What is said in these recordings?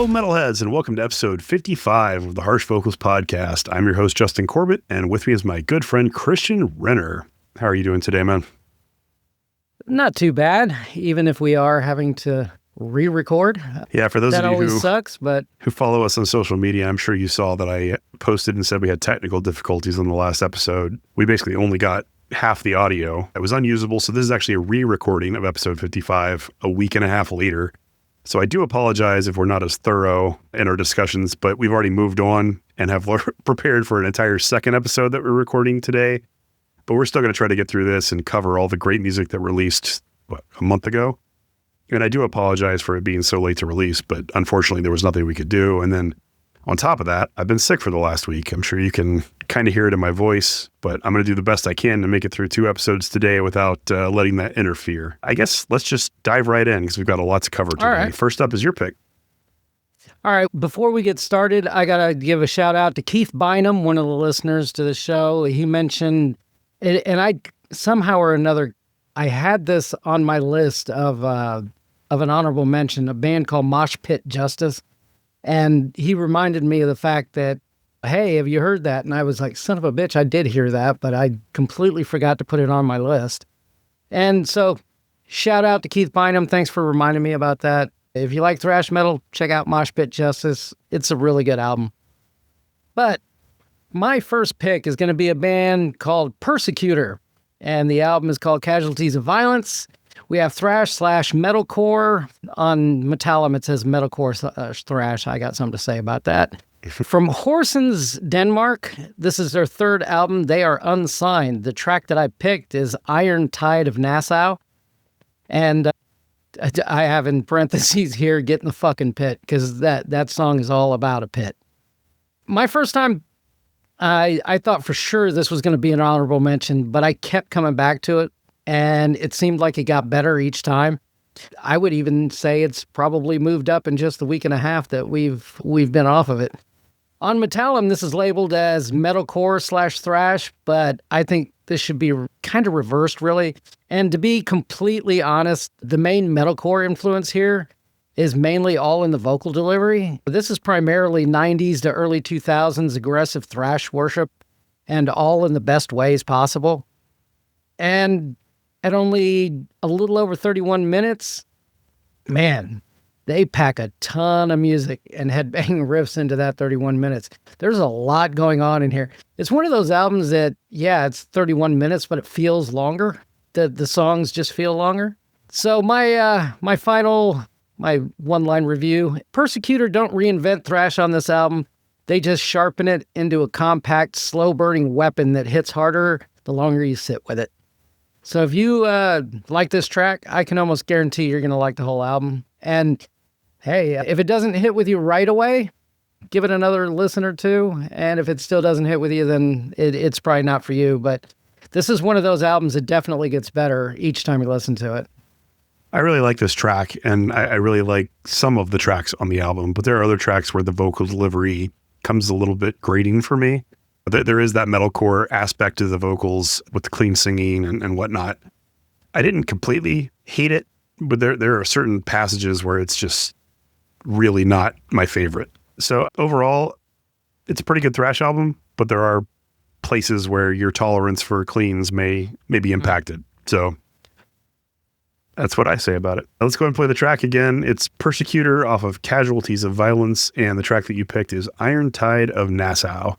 Hello, metalheads, and welcome to episode 55 of the Harsh Vocals Podcast. I'm your host, Justin Corbett, and with me is my good friend, Christian Renner. How are you doing today, man? Not too bad, even if we are having to re-record. Yeah, for those that of you always sucks, but who follow us on social media, I'm sure you saw that I posted and said we had technical difficulties on the last episode. We basically only got half the audio. It was unusable, so this is actually a re-recording of episode 55 a week and a half later. So I do apologize if we're not as thorough in our discussions, but we've already moved on and have prepared for an entire second episode that we're recording today. But we're still going to try to get through this and cover all the great music that released, a month ago? And I do apologize for it being so late to release, but unfortunately there was nothing we could do. And then on top of that, I've been sick for the last week. I'm sure you can kind of hear it in my voice, but I'm going to do the best I can to make it through 2 episodes today without letting that interfere. I guess let's just dive right in because we've got a lot to cover today. All right. First up is your pick. All right, before we get started, I got to give a shout out to Keith Bynum, one of the listeners to the show. He mentioned, and I somehow or another, I had this on my list of an honorable mention, a band called Mosh Pit Justice. And he reminded me of the fact that, hey, have you heard that? And I was like, son of a bitch, I did hear that, but I completely forgot to put it on my list. And so, shout out to Keith Bynum. Thanks for reminding me about that. If you like thrash metal, check out Mosh Pit Justice. It's a really good album. But my first pick is going to be a band called Persecutor. And the album is called Casualties of Violence. We have thrash/metalcore. On Metallum, it says metalcore/thrash. I got something to say about that. From Horsens, Denmark, this is their 3rd album. They are unsigned. The track that I picked is Iron Tide of Nassau. And I have in parentheses here, get in the fucking pit, because that song is all about a pit. My first time, I thought for sure this was going to be an honorable mention, but I kept coming back to it. And it seemed like it got better each time. I would even say it's probably moved up in just the week and a half that we've been off of it. On Metallum, this is labeled as metalcore/thrash, but I think this should be kind of reversed, really. And to be completely honest, the main metalcore influence here is mainly all in the vocal delivery. This is primarily 90s to early 2000s aggressive thrash worship, and all in the best ways possible. And at only a little over 31 minutes, man, they pack a ton of music and headbanging riffs into that 31 minutes. There's a lot going on in here. It's one of those albums that, yeah, it's 31 minutes, but it feels longer. The songs just feel longer. So my one-line review, Persecutor don't reinvent thrash on this album. They just sharpen it into a compact, slow-burning weapon that hits harder the longer you sit with it. So if you like this track, I can almost guarantee you're going to like the whole album. And hey, if it doesn't hit with you right away, give it another listen or two. And if it still doesn't hit with you, then it's probably not for you. But this is one of those albums that definitely gets better each time you listen to it. I really like this track, and I really like some of the tracks on the album. But there are other tracks where the vocal delivery comes a little bit grating for me. There is that metalcore aspect to the vocals with the clean singing and whatnot. I didn't completely hate it, but there are certain passages where it's just really not my favorite. So overall, it's a pretty good thrash album, but there are places where your tolerance for cleans may be impacted. So that's what I say about it. Let's go ahead and play the track again. It's Persecutor off of Casualties of Violence, and the track that you picked is Iron Tide of Nassau.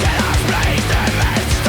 Get us placed in midst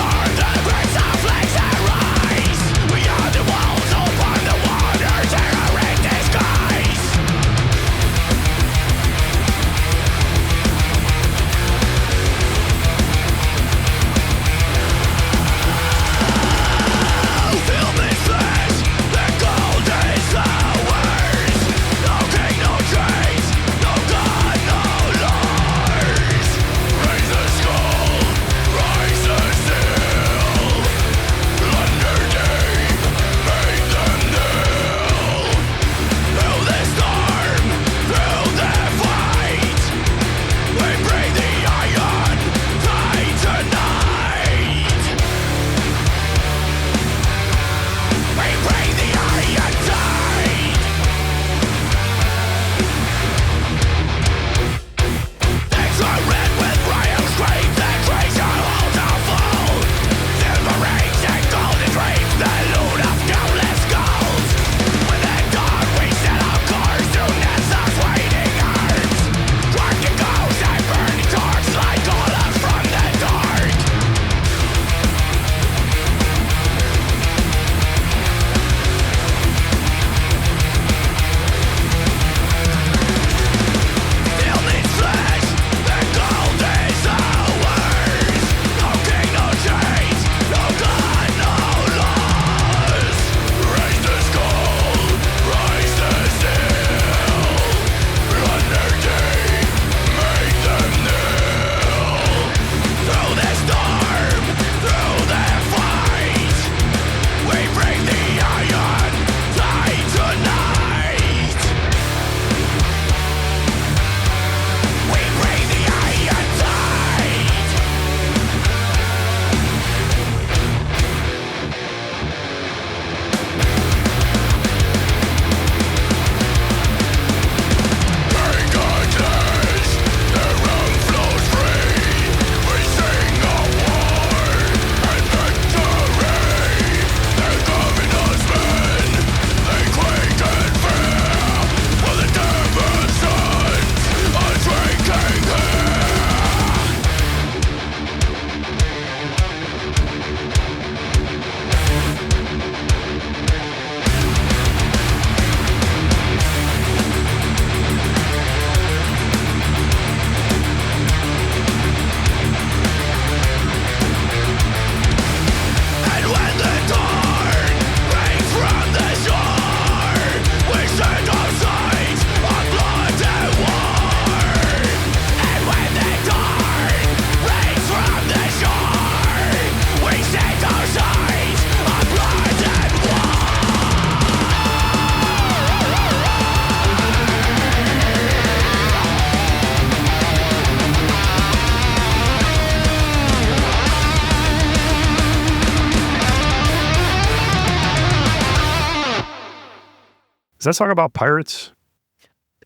Is that song about pirates?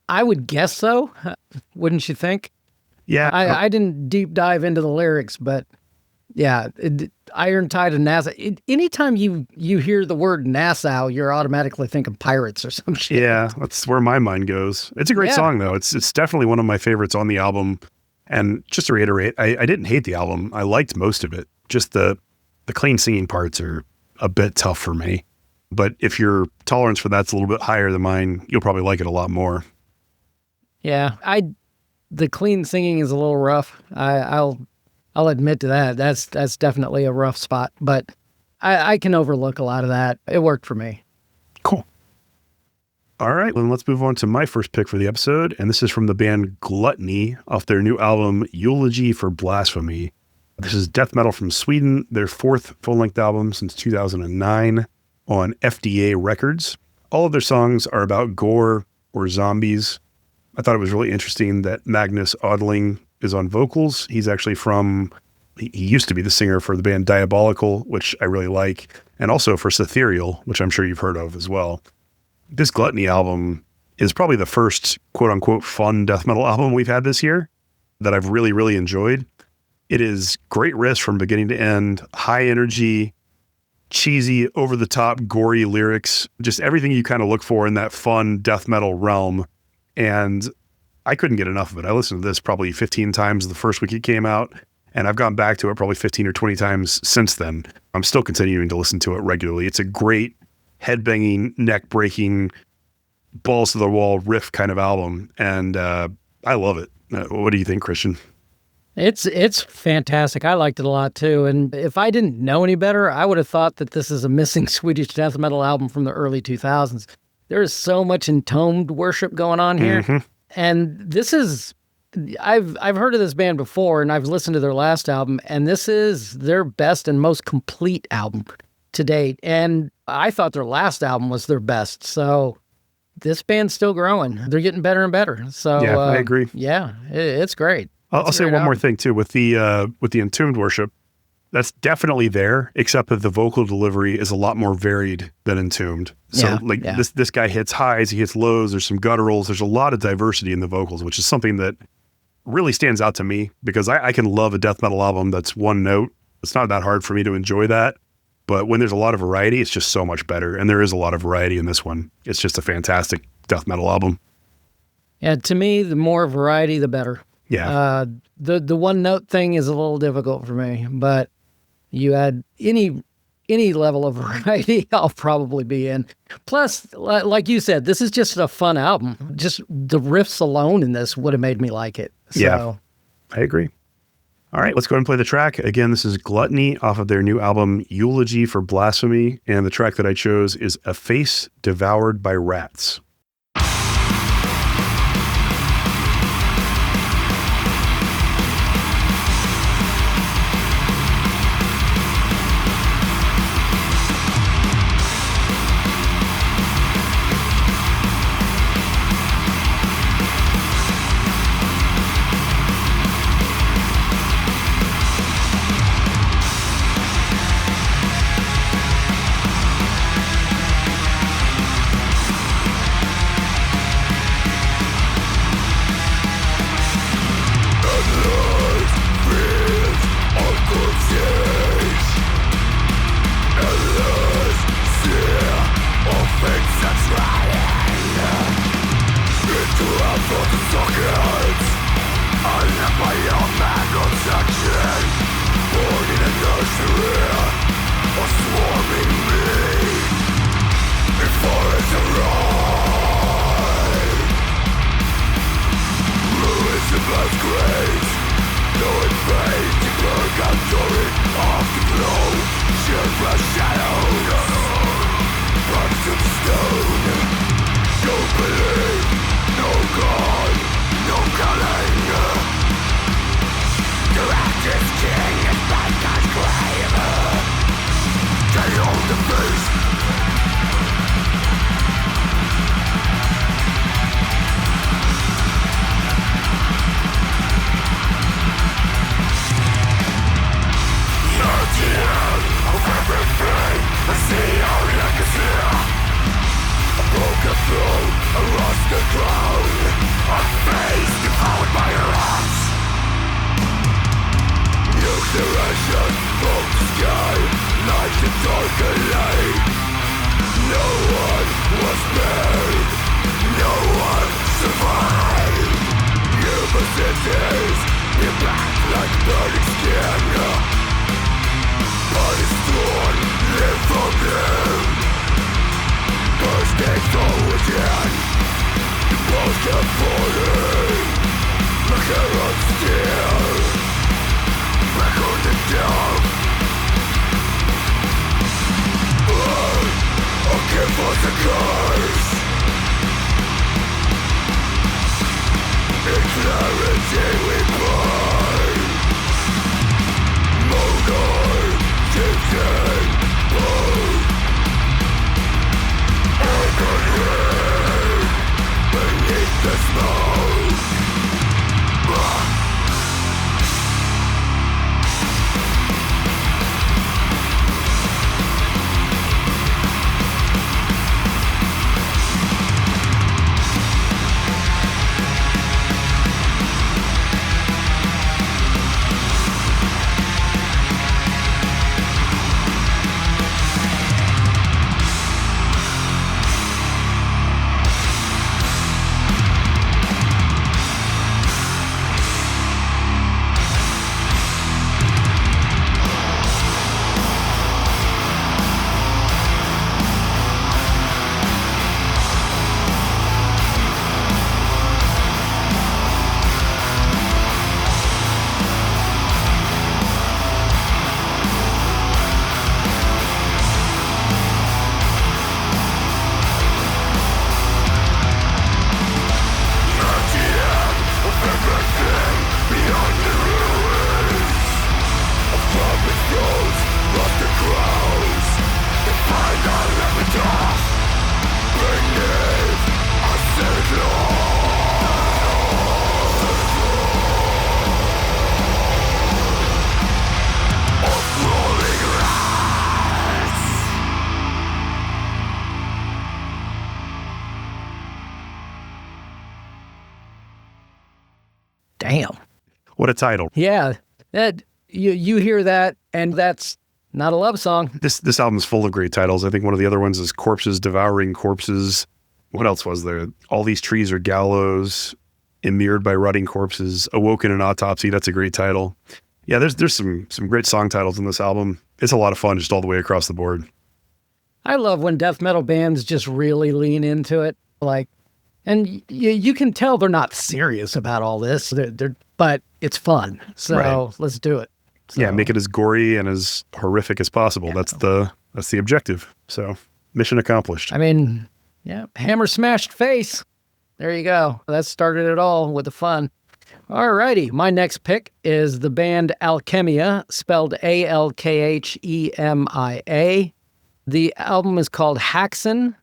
I would guess so. Wouldn't you think? Yeah. I didn't deep dive into the lyrics, but yeah, Iron Tide and Nassau. Anytime you hear the word Nassau, you're automatically thinking pirates or some shit. Yeah, that's where my mind goes. It's a great song, though. It's definitely one of my favorites on the album. And just to reiterate, I didn't hate the album. I liked most of it. Just the clean singing parts are a bit tough for me. But if your tolerance for that's a little bit higher than mine, you'll probably like it a lot more. Yeah, the clean singing is a little rough. I'll admit to that. That's definitely a rough spot, but I can overlook a lot of that. It worked for me. Cool. All right, then let's move on to my first pick for the episode, and this is from the band Gluttony off their new album, Eulogy for Blasphemy. This is death metal from Sweden, their fourth full-length album since 2009 on FDA Records. All of their songs are about gore or zombies. I thought it was really interesting that Magnus Odling is on vocals. He's actually he used to be the singer for the band Diabolical, which I really like, and also for Cythereal, which I'm sure you've heard of as well. This Gluttony album is probably the first quote-unquote fun death metal album we've had this year that I've really, really enjoyed. It is great riffs from beginning to end, high energy, cheesy, over-the-top, gory lyrics, just everything you kind of look for in that fun death metal realm. And I couldn't get enough of it. I listened to this probably 15 times the first week it came out, and I've gone back to it probably 15 or 20 times since then. I'm still continuing to listen to it regularly. It's a great head-banging, neck-breaking, balls-to-the-wall riff kind of album, and I love it. What do you think, Christian? It's fantastic. I liked it a lot too. And if I didn't know any better, I would have thought that this is a missing Swedish death metal album from the early 2000s. There is so much entombed worship going on here. Mm-hmm. And this is, I've heard of this band before, and I've listened to their last album, and this is their best and most complete album to date. And I thought their last album was their best. So this band's still growing. They're getting better and better. So yeah, I agree. Yeah, it's great. I'll say one more thing too with the entombed worship. That's definitely there, except that the vocal delivery is a lot more varied than Entombed. So this guy hits highs, he hits lows, there's some gutturals, there's a lot of diversity in the vocals, which is something that really stands out to me because I can love a death metal album that's one note. It's not that hard for me to enjoy that. But when there's a lot of variety, it's just so much better. And there is a lot of variety in this one. It's just a fantastic death metal album. Yeah, to me, the more variety, the better. Yeah. The one note thing is a little difficult for me, but you add any level of variety, I'll probably be in. Plus, like you said, this is just a fun album. Just the riffs alone in this would have made me like it. So. Yeah, I agree. All right, let's go ahead and play the track. Again, this is Gluttony off of their new album, Eulogy for Blasphemy. And the track that I chose is A Face Devoured by Rats. Damn. What a title. Yeah. That you hear that, and that's not a love song. This album's full of great titles. I think one of the other ones is Corpses Devouring Corpses. What else was there? All These Trees Are Gallows, Immured by Rotting Corpses, Awoken in Autopsy. That's a great title. Yeah, there's some great song titles in this album. It's a lot of fun just all the way across the board. I love when death metal bands just really lean into it. Like, and you can tell they're not serious about all this, but it's fun. So Let's do it. So, yeah, make it as gory and as horrific as possible. Yeah. That's the objective. So mission accomplished. I mean, yeah, hammer smashed face. There you go. That started it all with the fun. Alrighty, my next pick is the band Alchemia, spelled Alkhemia. The album is called Haxan.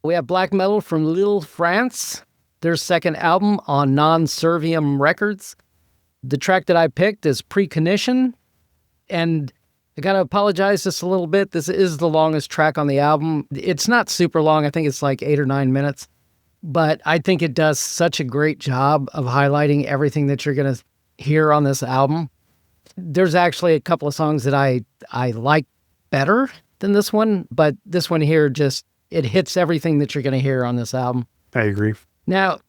We have black metal from Lille, France, their second album on Non-Servium Records. The track that I picked is Precognition, and I got to apologize just a little bit. This is the longest track on the album. It's not super long. I think it's like 8 or 9 minutes, but I think it does such a great job of highlighting everything that you're going to hear on this album. There's actually a couple of songs that I like better than this one, but this one here it hits everything that you're going to hear on this album. I agree. Now,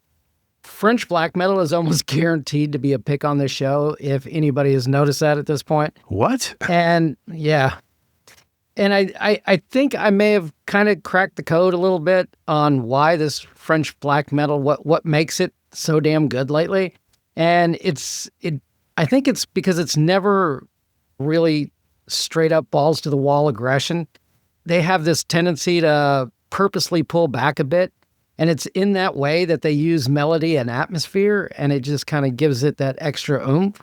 French black metal is almost guaranteed to be a pick on this show, if anybody has noticed that at this point. What? And yeah. And I think I may have kind of cracked the code a little bit on why this French black metal, what makes it so damn good lately. And I think it's because it's never really straight up balls to the wall aggression. They have this tendency to purposely pull back a bit. And it's in that way that they use melody and atmosphere, and it just kind of gives it that extra oomph,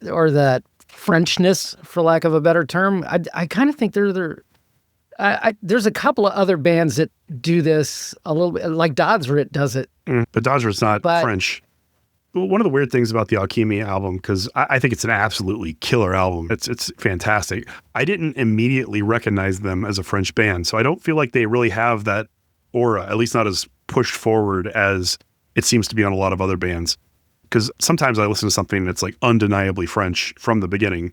or that Frenchness, for lack of a better term. I kind of think there's a couple of other bands that do this a little bit, like Dodsrit does it. But Dodsrit's not French. One of the weird things about the Alchemia album, because I think it's an absolutely killer album. It's fantastic. I didn't immediately recognize them as a French band, so I don't feel like they really have that aura, at least not as pushed forward as it seems to be on a lot of other bands. Because sometimes I listen to something that's like undeniably French from the beginning.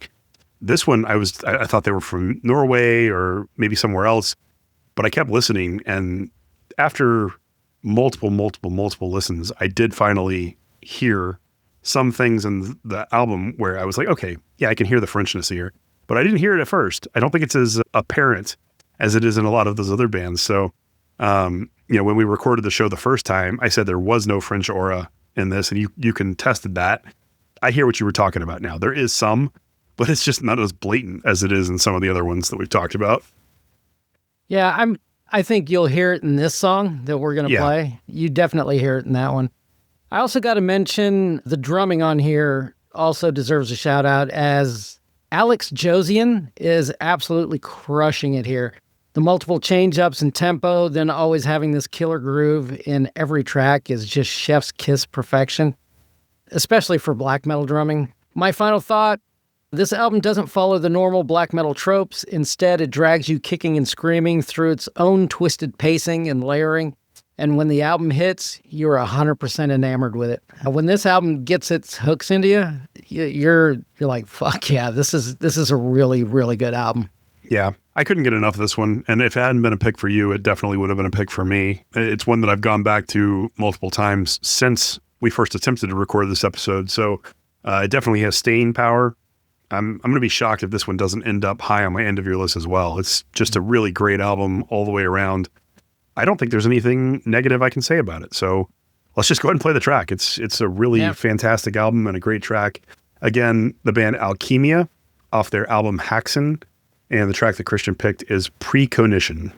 This one, I thought they were from Norway or maybe somewhere else, but I kept listening, and after multiple listens, I did finally hear some things in the album where I was like, okay, yeah, I can hear the Frenchness here, but I didn't hear it at first. I don't think it's as apparent as it is in a lot of those other bands. So, when we recorded the show the first time, I said there was no French aura in this, and you contested that. I hear what you were talking about now. There is some, but it's just not as blatant as it is in some of the other ones that we've talked about. Yeah, I think you'll hear it in this song that we're going to play. You definitely hear it in that one. I also got to mention the drumming on here also deserves a shout out, as Alex Josian is absolutely crushing it here. The multiple change ups in tempo, then always having this killer groove in every track is just chef's kiss perfection, especially for black metal drumming. My final thought, this album doesn't follow the normal black metal tropes. Instead, it drags you kicking and screaming through its own twisted pacing and layering. And when the album hits, you're 100% enamored with it. When this album gets its hooks into you, you're like, fuck yeah, this is a really, really good album. Yeah, I couldn't get enough of this one. And if it hadn't been a pick for you, it definitely would have been a pick for me. It's one that I've gone back to multiple times since we first attempted to record this episode. So it definitely has staying power. I'm going to be shocked if this one doesn't end up high on my end of your list as well. It's just a really great album all the way around. I don't think there's anything negative I can say about it. So let's just go ahead and play the track. It's a really fantastic album and a great track. Again, the band Alchemia off their album Haxen. And the track that Christian picked is Precognition.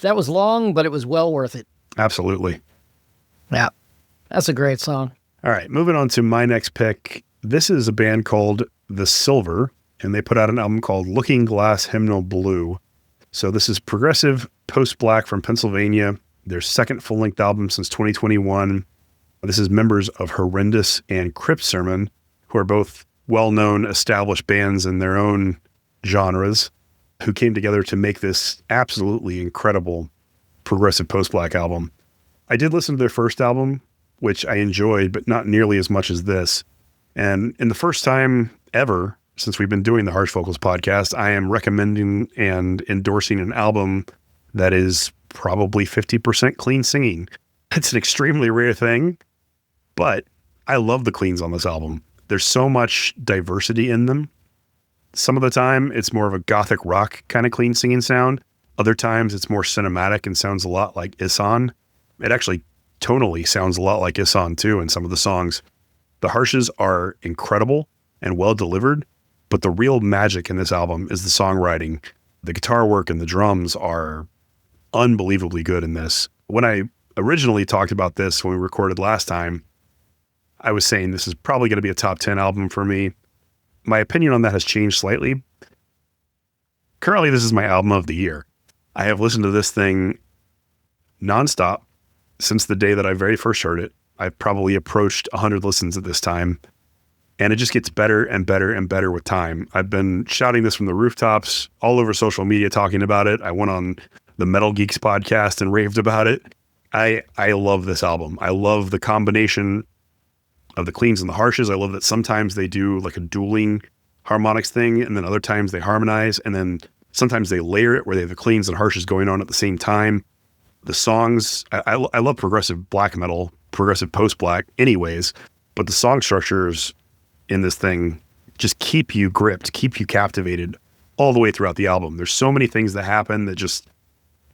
that was long, but it was well worth it. Absolutely. Yeah, that's a great song. All right, moving on to my next pick. This is a band called The Silver, and they put out an album called Looking Glass Hymnal Blue. So this is progressive post-black from Pennsylvania, their second full-length album since 2021. This is members of Horrendous and Crypt Sermon, who are both well-known established bands in their own genres, who came together to make this absolutely incredible progressive post-black album. I did listen to their first album, which I enjoyed, but not nearly as much as this. And in the first time ever since we've been doing the Harsh Vocals podcast, I am recommending and endorsing an album that is probably 50% clean singing. It's an extremely rare thing, but I love the cleans on this album. There's so much diversity in them. Some of the time, it's more of a gothic rock kind of clean singing sound. Other times, it's more cinematic and sounds a lot like Isan. It actually tonally sounds a lot like Isan too in some of the songs. The harshes are incredible and well delivered, but the real magic in this album is the songwriting. The guitar work and the drums are unbelievably good in this. When I originally talked about this when we recorded last time, I was saying this is probably going to be a top 10 album for me. My opinion on that has changed slightly. Currently, this is my album of the year. I have listened to this thing nonstop since the day that I very first heard it. I've probably approached 100 listens at this time, and it just gets better and better and better with time. I've been shouting this from the rooftops all over social media, talking about it. I went on the Metal Geeks podcast and raved about it. I love this album. I love the combination of the cleans and the harshes. I love that sometimes they do like a dueling harmonics thing, and then other times they harmonize, and then sometimes they layer it where they have the cleans and harshes going on at the same time. The songs, I love progressive black metal, progressive post-black anyways, but the song structures in this thing just keep you gripped, keep you captivated all the way throughout the album. There's so many things that happen that just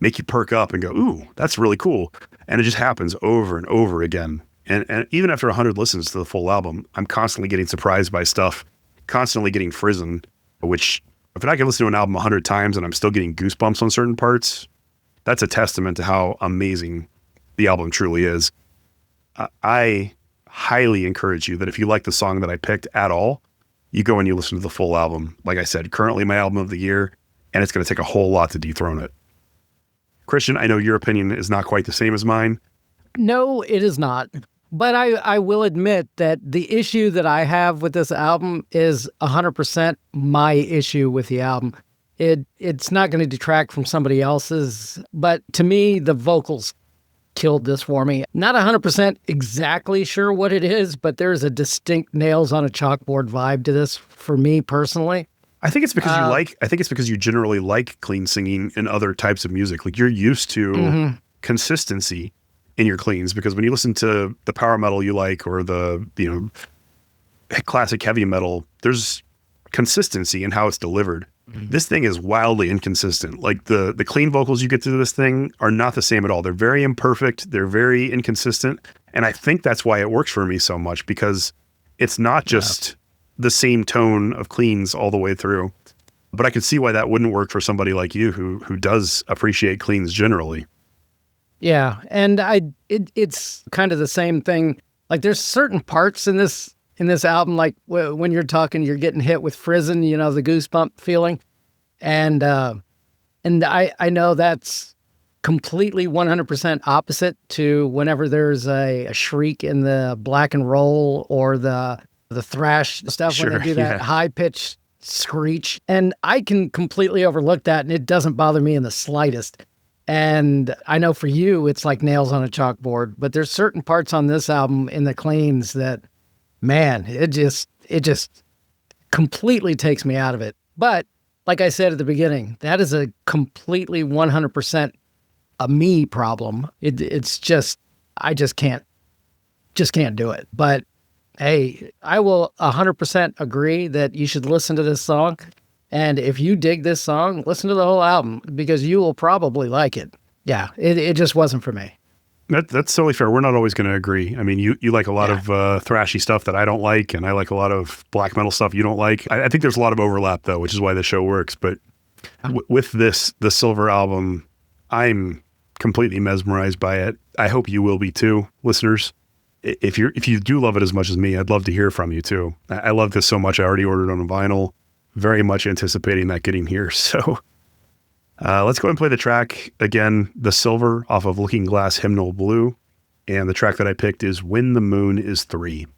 make you perk up and go, ooh, that's really cool. And it just happens over and over again. And even after 100 listens to the full album, I'm constantly getting surprised by stuff, constantly getting frizzen, which if I can listen to an album 100 times and I'm still getting goosebumps on certain parts, that's a testament to how amazing the album truly is. I highly encourage you that if you like the song that I picked at all, you go and you listen to the full album. Like I said, currently my album of the year, and it's going to take a whole lot to dethrone it. Christian, I know your opinion is not quite the same as mine. No, it is not. But I will admit that the issue that I have with this album is 100% my issue with the album. It's not going to detract from somebody else's, but to me, the vocals killed this for me. Not 100% exactly sure what it is, but there's a distinct nails on a chalkboard vibe to this for me personally. I think it's because I think it's because you generally like clean singing in other types of music. Like you're used to consistency in your cleans, because when you listen to the power metal you like, or the, classic heavy metal, there's consistency in how it's delivered. This thing is wildly inconsistent. Like the clean vocals you get through this thing are not the same at all. They're very imperfect. They're very inconsistent. And I think that's why it works for me so much, because it's not just the same tone of cleans all the way through. But I can see why that wouldn't work for somebody like you who does appreciate cleans generally. Yeah, and it's kind of the same thing. Like there's certain parts in this album, like when you're talking, you're getting hit with frizzen, the goosebump feeling, and I know that's completely 100% opposite to whenever there's a shriek in the black and roll or the thrash stuff, when they do that high pitched screech, and I can completely overlook that, and it doesn't bother me in the slightest. And I know for you, it's like nails on a chalkboard, but there's certain parts on this album in the cleans that, man, it just completely takes me out of it. But like I said at the beginning, that is a completely 100% a me problem. It's just, I just can't do it. But hey, I will 100% agree that you should listen to this song. And if you dig this song, listen to the whole album, because you will probably like it. Yeah, it just wasn't for me. That's totally fair. We're not always going to agree. I mean, you like a lot of thrashy stuff that I don't like, and I like a lot of black metal stuff you don't like. I think there's a lot of overlap, though, which is why the show works. But with the Silver album, I'm completely mesmerized by it. I hope you will be too, listeners. If you do love it as much as me, I'd love to hear from you too. I love this so much. I already ordered on a vinyl, very much anticipating that getting here. So let's go and play the track again, The Silver off of Looking Glass Hymnal Blue. And the track that I picked is When the Moon is 3.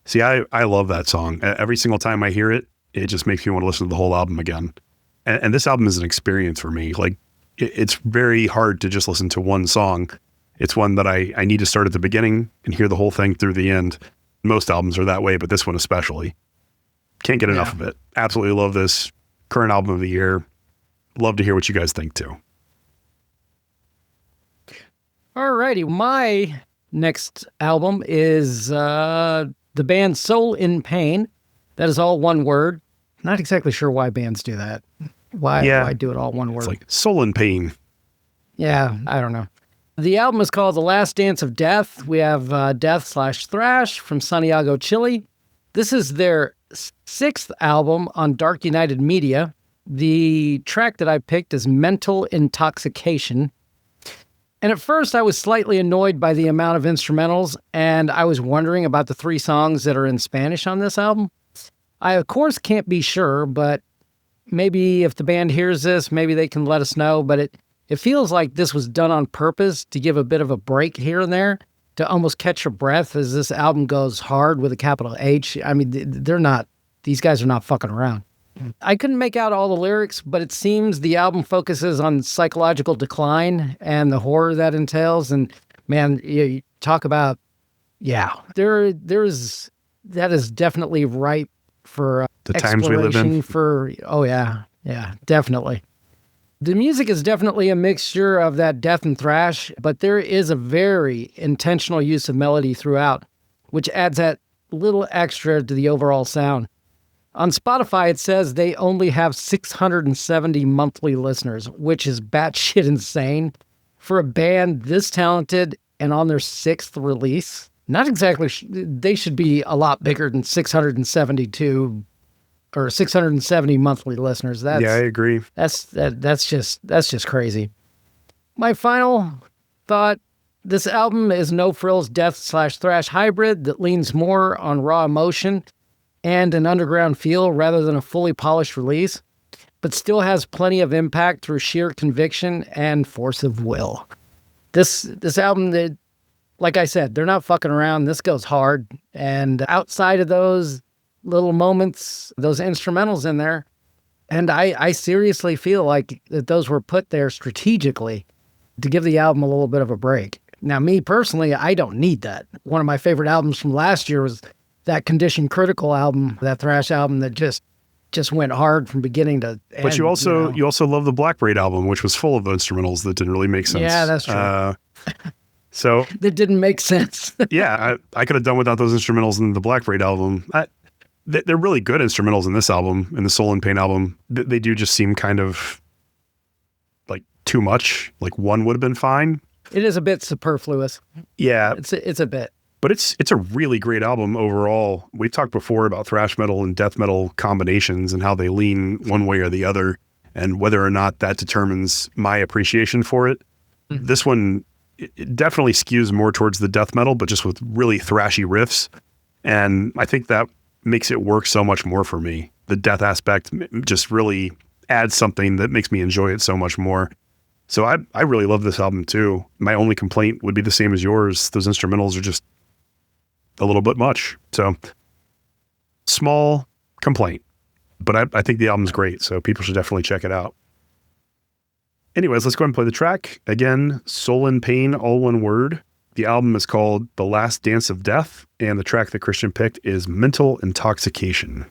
See, I love that song. Every single time I hear it, it just makes me want to listen to the whole album again. And this album is an experience for me. Like, it's very hard to just listen to one song. It's one that I need to start at the beginning and hear the whole thing through the end. Most albums are that way, but this one especially. Can't get enough of it. Absolutely love this. Current album of the year. Love to hear what you guys think too. Alrighty, my next album is the band Soul in Pain. That is all one word. Not exactly sure why bands do that. Why do it all one word? It's like Soul in Pain. Yeah, I don't know. The album is called The Last Dance of Death. We have Death/Thrash from Santiago, Chile. This is their 6th album on Dark United Media. The track that I picked is Mental Intoxication. And at first I was slightly annoyed by the amount of instrumentals, and I was wondering about the 3 songs that are in Spanish on this album. I, of course, can't be sure, but maybe if the band hears this, maybe they can let us know. But it feels like this was done on purpose to give a bit of a break here and there, to almost catch your breath as this album goes hard with a capital H. I mean, these guys are not fucking around. I couldn't make out all the lyrics, but it seems the album focuses on psychological decline and the horror that entails. And man, you talk about, that is definitely ripe for the times we live in. Yeah, definitely. The music is definitely a mixture of that death and thrash, but there is a very intentional use of melody throughout, which adds that little extra to the overall sound. On Spotify, it says they only have 670 monthly listeners, which is batshit insane for a band this talented and on their 6th release. Not exactly. They should be a lot bigger than 672 or 670 monthly listeners. I agree. That's just crazy. My final thought: this album is no frills death/thrash hybrid that leans more on raw emotion and an underground feel rather than a fully polished release, but still has plenty of impact through sheer conviction and force of will. This album, like I said, they're not fucking around. This goes hard. And outside of those little moments, those instrumentals in there, and I seriously feel like that those were put there strategically to give the album a little bit of a break. Now, me personally, I don't need that. One of my favorite albums from last year was that Condition Critical album, that thrash album that just went hard from beginning to end. But you also love the Black Braid album, which was full of instrumentals that didn't really make sense. Yeah, that's true. So that didn't make sense. Yeah, I could have done without those instrumentals in the Black Braid album. They're really good instrumentals in this album, in the Soul in Pain album. They do just seem kind of like too much. Like one would have been fine. It is a bit superfluous. Yeah, it's a bit. But it's a really great album overall. We talked before about thrash metal and death metal combinations and how they lean one way or the other, and whether or not that determines my appreciation for it. Mm-hmm. This one, it definitely skews more towards the death metal, but just with really thrashy riffs. And I think that makes it work so much more for me. The death aspect just really adds something that makes me enjoy it so much more. So I really love this album too. My only complaint would be the same as yours. Those instrumentals are just a little bit much. So small complaint, but I think the album's great. So people should definitely check it out. Anyways, let's go ahead and play the track. Again, Soul in Pain, all one word. The album is called The Last Dance of Death, and the track that Christian picked is Mental Intoxication.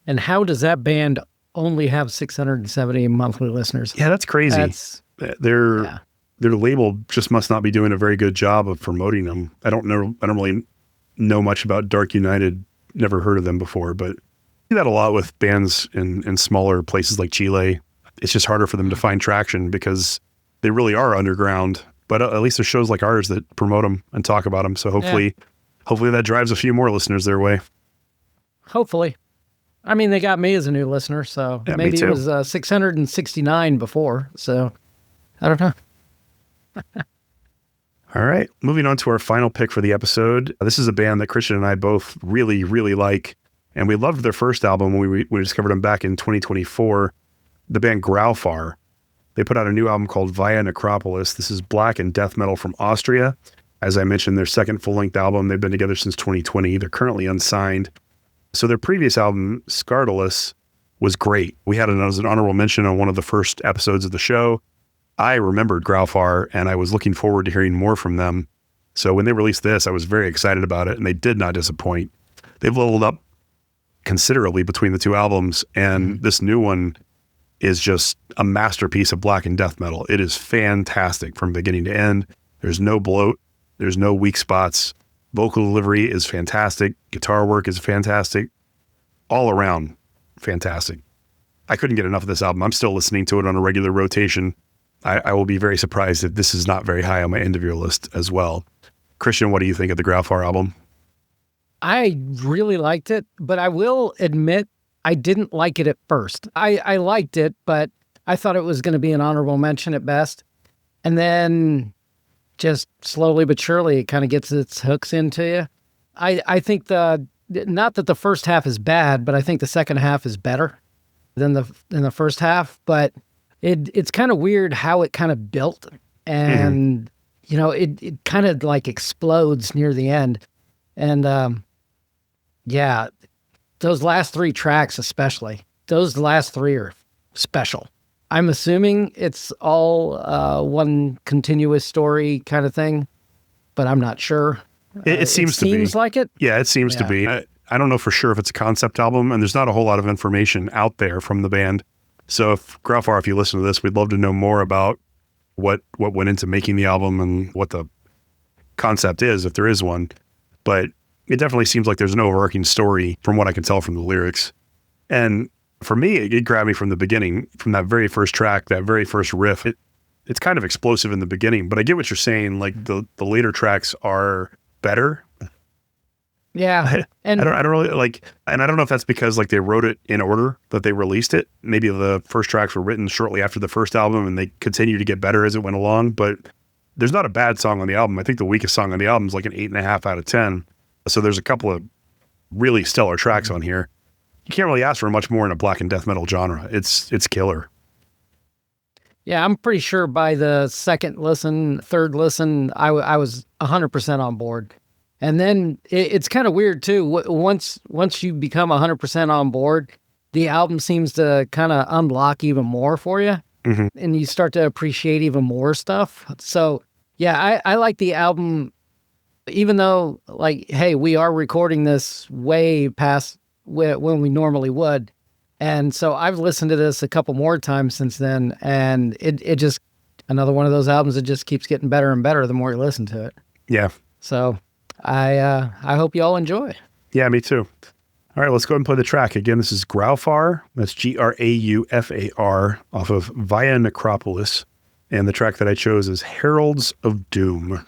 And how does that band only have 670 monthly listeners? Yeah, that's crazy. Their label just must not be doing a very good job of promoting them. I don't really know much about Dark United. Never heard of them before, but I see that a lot with bands in smaller places like Chile. It's just harder for them to find traction because they really are underground. But at least there's shows like ours that promote them and talk about them. So hopefully that drives a few more listeners their way. Hopefully. I mean, they got me as a new listener, so maybe it was 669 before. So I don't know. All right. Moving on to our final pick for the episode. This is a band that Christian and I both really, really like. And we loved their first album when we discovered them back in 2024. The band Growlfar. They put out a new album called Via Necropolis. This is black and death metal from Austria. As I mentioned, their second full-length album. They've been together since 2020. They're currently unsigned. So their previous album, Scartalus, was great. We had it as an honorable mention on one of the first episodes of the show. I remembered Growlfar, and I was looking forward to hearing more from them. So when they released this, I was very excited about it, and they did not disappoint. They've leveled up considerably between the two albums, and this new one is just a masterpiece of black and death metal. It is fantastic from beginning to end. There's no bloat. There's no weak spots. Vocal delivery is fantastic. Guitar work is fantastic. All around, fantastic. I couldn't get enough of this album. I'm still listening to it on a regular rotation. I will be very surprised if this is not very high on my end of year list as well. Christian, what do you think of the Growlfar album? I really liked it, but I will admit I didn't like it at first. I liked it, but I thought it was going to be an honorable mention at best. And then just slowly but surely, it kind of gets its hooks into you. I think not that the first half is bad, but I think the second half is better than the first half. But it's kind of weird how it kind of built, and it kind of like explodes near the end. And those last three tracks, especially those last three, are special. I'm assuming it's all one continuous story kind of thing, but I'm not sure. It seems to be. Seems like it? Yeah, it seems to be. I don't know for sure if it's a concept album, and there's not a whole lot of information out there from the band. So if Growlfar, if you listen to this, we'd love to know more about what went into making the album and what the concept is, if there is one. But it definitely seems like there's an overarching story from what I can tell from the lyrics. And for me, it grabbed me from the beginning, from that very first track, that very first riff. It's kind of explosive in the beginning, but I get what you're saying. Like the later tracks are better. Yeah. And I don't really like, and I don't know if that's because like they wrote it in order that they released it. Maybe the first tracks were written shortly after the first album and they continue to get better as it went along, but there's not a bad song on the album. I think the weakest song on the album is like an 8.5 out of 10. So there's a couple of really stellar tracks on here. You can't really ask for much more in a black and death metal genre. It's killer. Yeah, I'm pretty sure by the second listen, third listen, I was 100% on board. And then it's kind of weird too. Once you become 100% on board, the album seems to kind of unlock even more for you, and you start to appreciate even more stuff. So yeah, I like the album, even though like, hey, we are recording this way past when we normally would. And so I've listened to this a couple more times since then, and it just, another one of those albums that just keeps getting better and better the more you listen to it. Yeah. So I hope you all enjoy. Yeah, me too. All right, let's go ahead and play the track. Again, this is Growlfar. That's Graufar off of Via Necropolis. And the track that I chose is Heralds of Doom.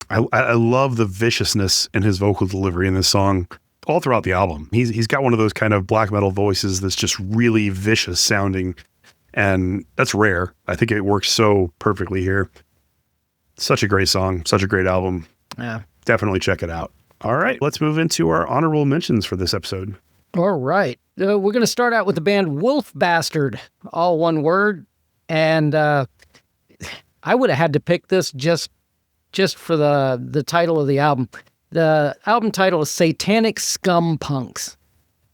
I love the viciousness in his vocal delivery in this song all throughout the album. He's got one of those kind of black metal voices that's just really vicious sounding, and that's rare. I think it works so perfectly here. Such a great song, such a great album. Yeah. Definitely check it out. All right, let's move into our honorable mentions for this episode. All right. We're going to start out with the band Wolf Bastard, all one word. And I would have had to pick this just for the title of the album. The album title is Satanic Scum Punks.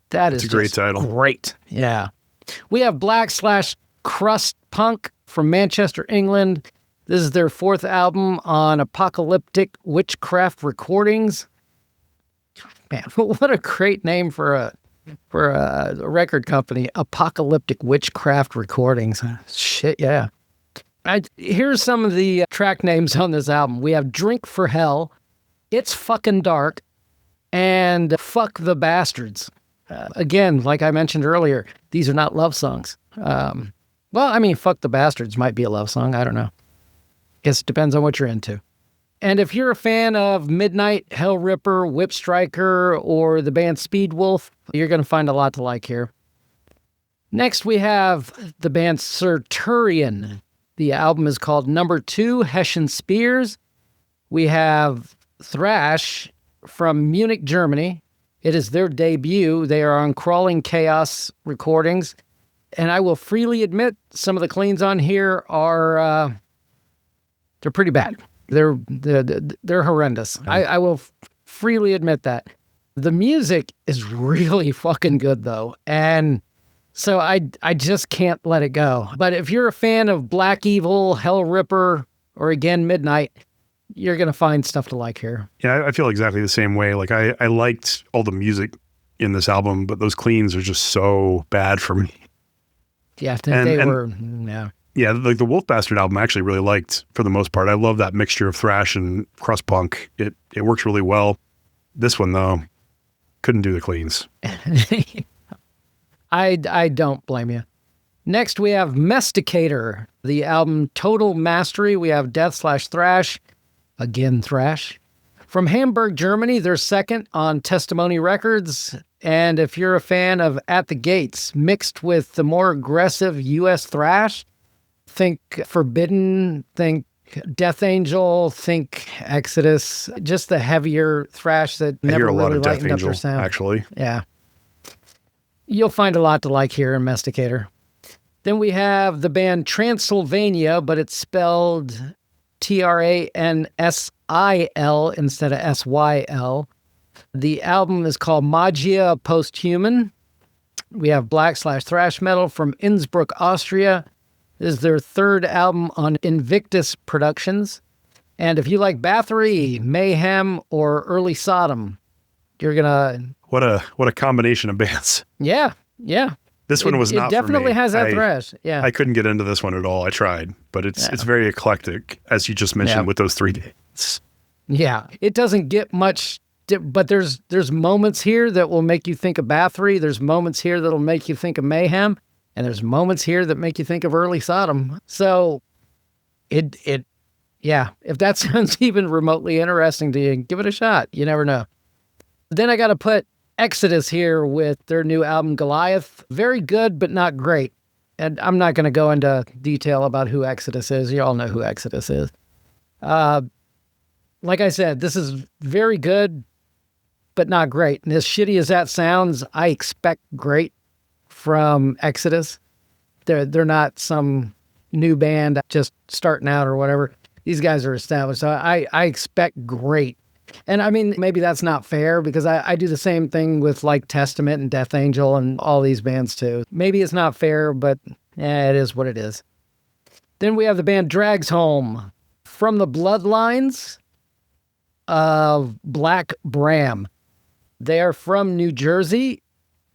That's a great title. Great. Yeah. We have Black/Crust Punk from Manchester, England. This is their fourth album on Apocalyptic Witchcraft Recordings. Man, what a great name for a record company, Apocalyptic Witchcraft Recordings. Shit, yeah. Here's some of the track names on this album. We have Drink for Hell, It's Fucking Dark, and Fuck the Bastards. Again, like I mentioned earlier, these are not love songs. Well, I mean, Fuck the Bastards might be a love song. I don't know. Guess it depends on what you're into. And if you're a fan of Midnight, Hell Ripper, Whip Striker, or the band Speed Wolf, you're going to find a lot to like here. Next, we have the band Serturian. The album is called Number 2, Hessian Spears. We have Thrash from Munich, Germany. It is their debut. They are on Crawling Chaos Recordings. And I will freely admit some of the cleans on here are... they're pretty bad. They're horrendous. I will freely admit that. The music is really fucking good, though. And so I just can't let it go. But if you're a fan of Black Evil, Hell Ripper, or again, Midnight, you're going to find stuff to like here. Yeah, I feel exactly the same way. Like, I liked all the music in this album, but those cleans are just so bad for me. Yeah, they were, yeah. Yeah, like the Wolf Bastard album I actually really liked for the most part. I love that mixture of thrash and crust punk. It works really well. This one, though, couldn't do the cleans. I don't blame you. Next, we have Mesticator, the album Total Mastery. We have Death/Thrash, again, Thrash. From Hamburg, Germany, they're second on Testimony Records. And if you're a fan of At the Gates, mixed with the more aggressive U.S. thrash, think Forbidden, think Death Angel, think Exodus, just the heavier thrash that never really lightened up their sound. Actually. Yeah. You'll find a lot to like here in Mesticator. Then we have the band Transylvania, but it's spelled Transil instead of Syl. The album is called Magia Posthuman. We have Black/Thrash Metal from Innsbruck, Austria. This is their third album on Invictus Productions. And if you like Bathory, Mayhem, or Early Sodom, you're going to... What a combination of bands. Yeah, yeah. This one was not for me. It definitely has that thrash, yeah. I couldn't get into this one at all. I tried, but it's very eclectic, as you just mentioned, with those three bands. Yeah, it doesn't get much... But there's moments here that will make you think of Bathory. There's moments here that'll make you think of Mayhem. And there's moments here that make you think of Early Sodom. So if that sounds even remotely interesting to you, give it a shot. You never know. Then I got to put Exodus here with their new album, Goliath. Very good, but not great. And I'm not going to go into detail about who Exodus is. You all know who Exodus is. Like I said, this is very good, but not great. And as shitty as that sounds, I expect great from Exodus. They're not some new band just starting out or whatever. These guys are established. So I expect great. And I mean, maybe that's not fair because I do the same thing with like Testament and Death Angel and all these bands too. Maybe it's not fair, but it is what it is. Then we have the band Drags Home from the Bloodlines of Black Bram. They are from New Jersey.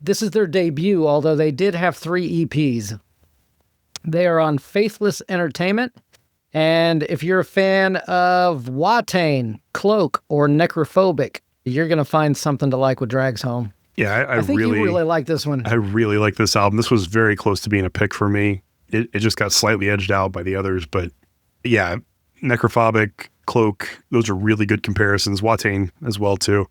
This is their debut, although they did have 3 EPs. They are on Faithless Entertainment. And if you're a fan of Watain, Cloak, or Necrophobic, you're going to find something to like with Drags Home. Yeah, I think you really like this one. I really like this album. This was very close to being a pick for me. It just got slightly edged out by the others. But yeah, Necrophobic, Cloak, those are really good comparisons. Watain as well too.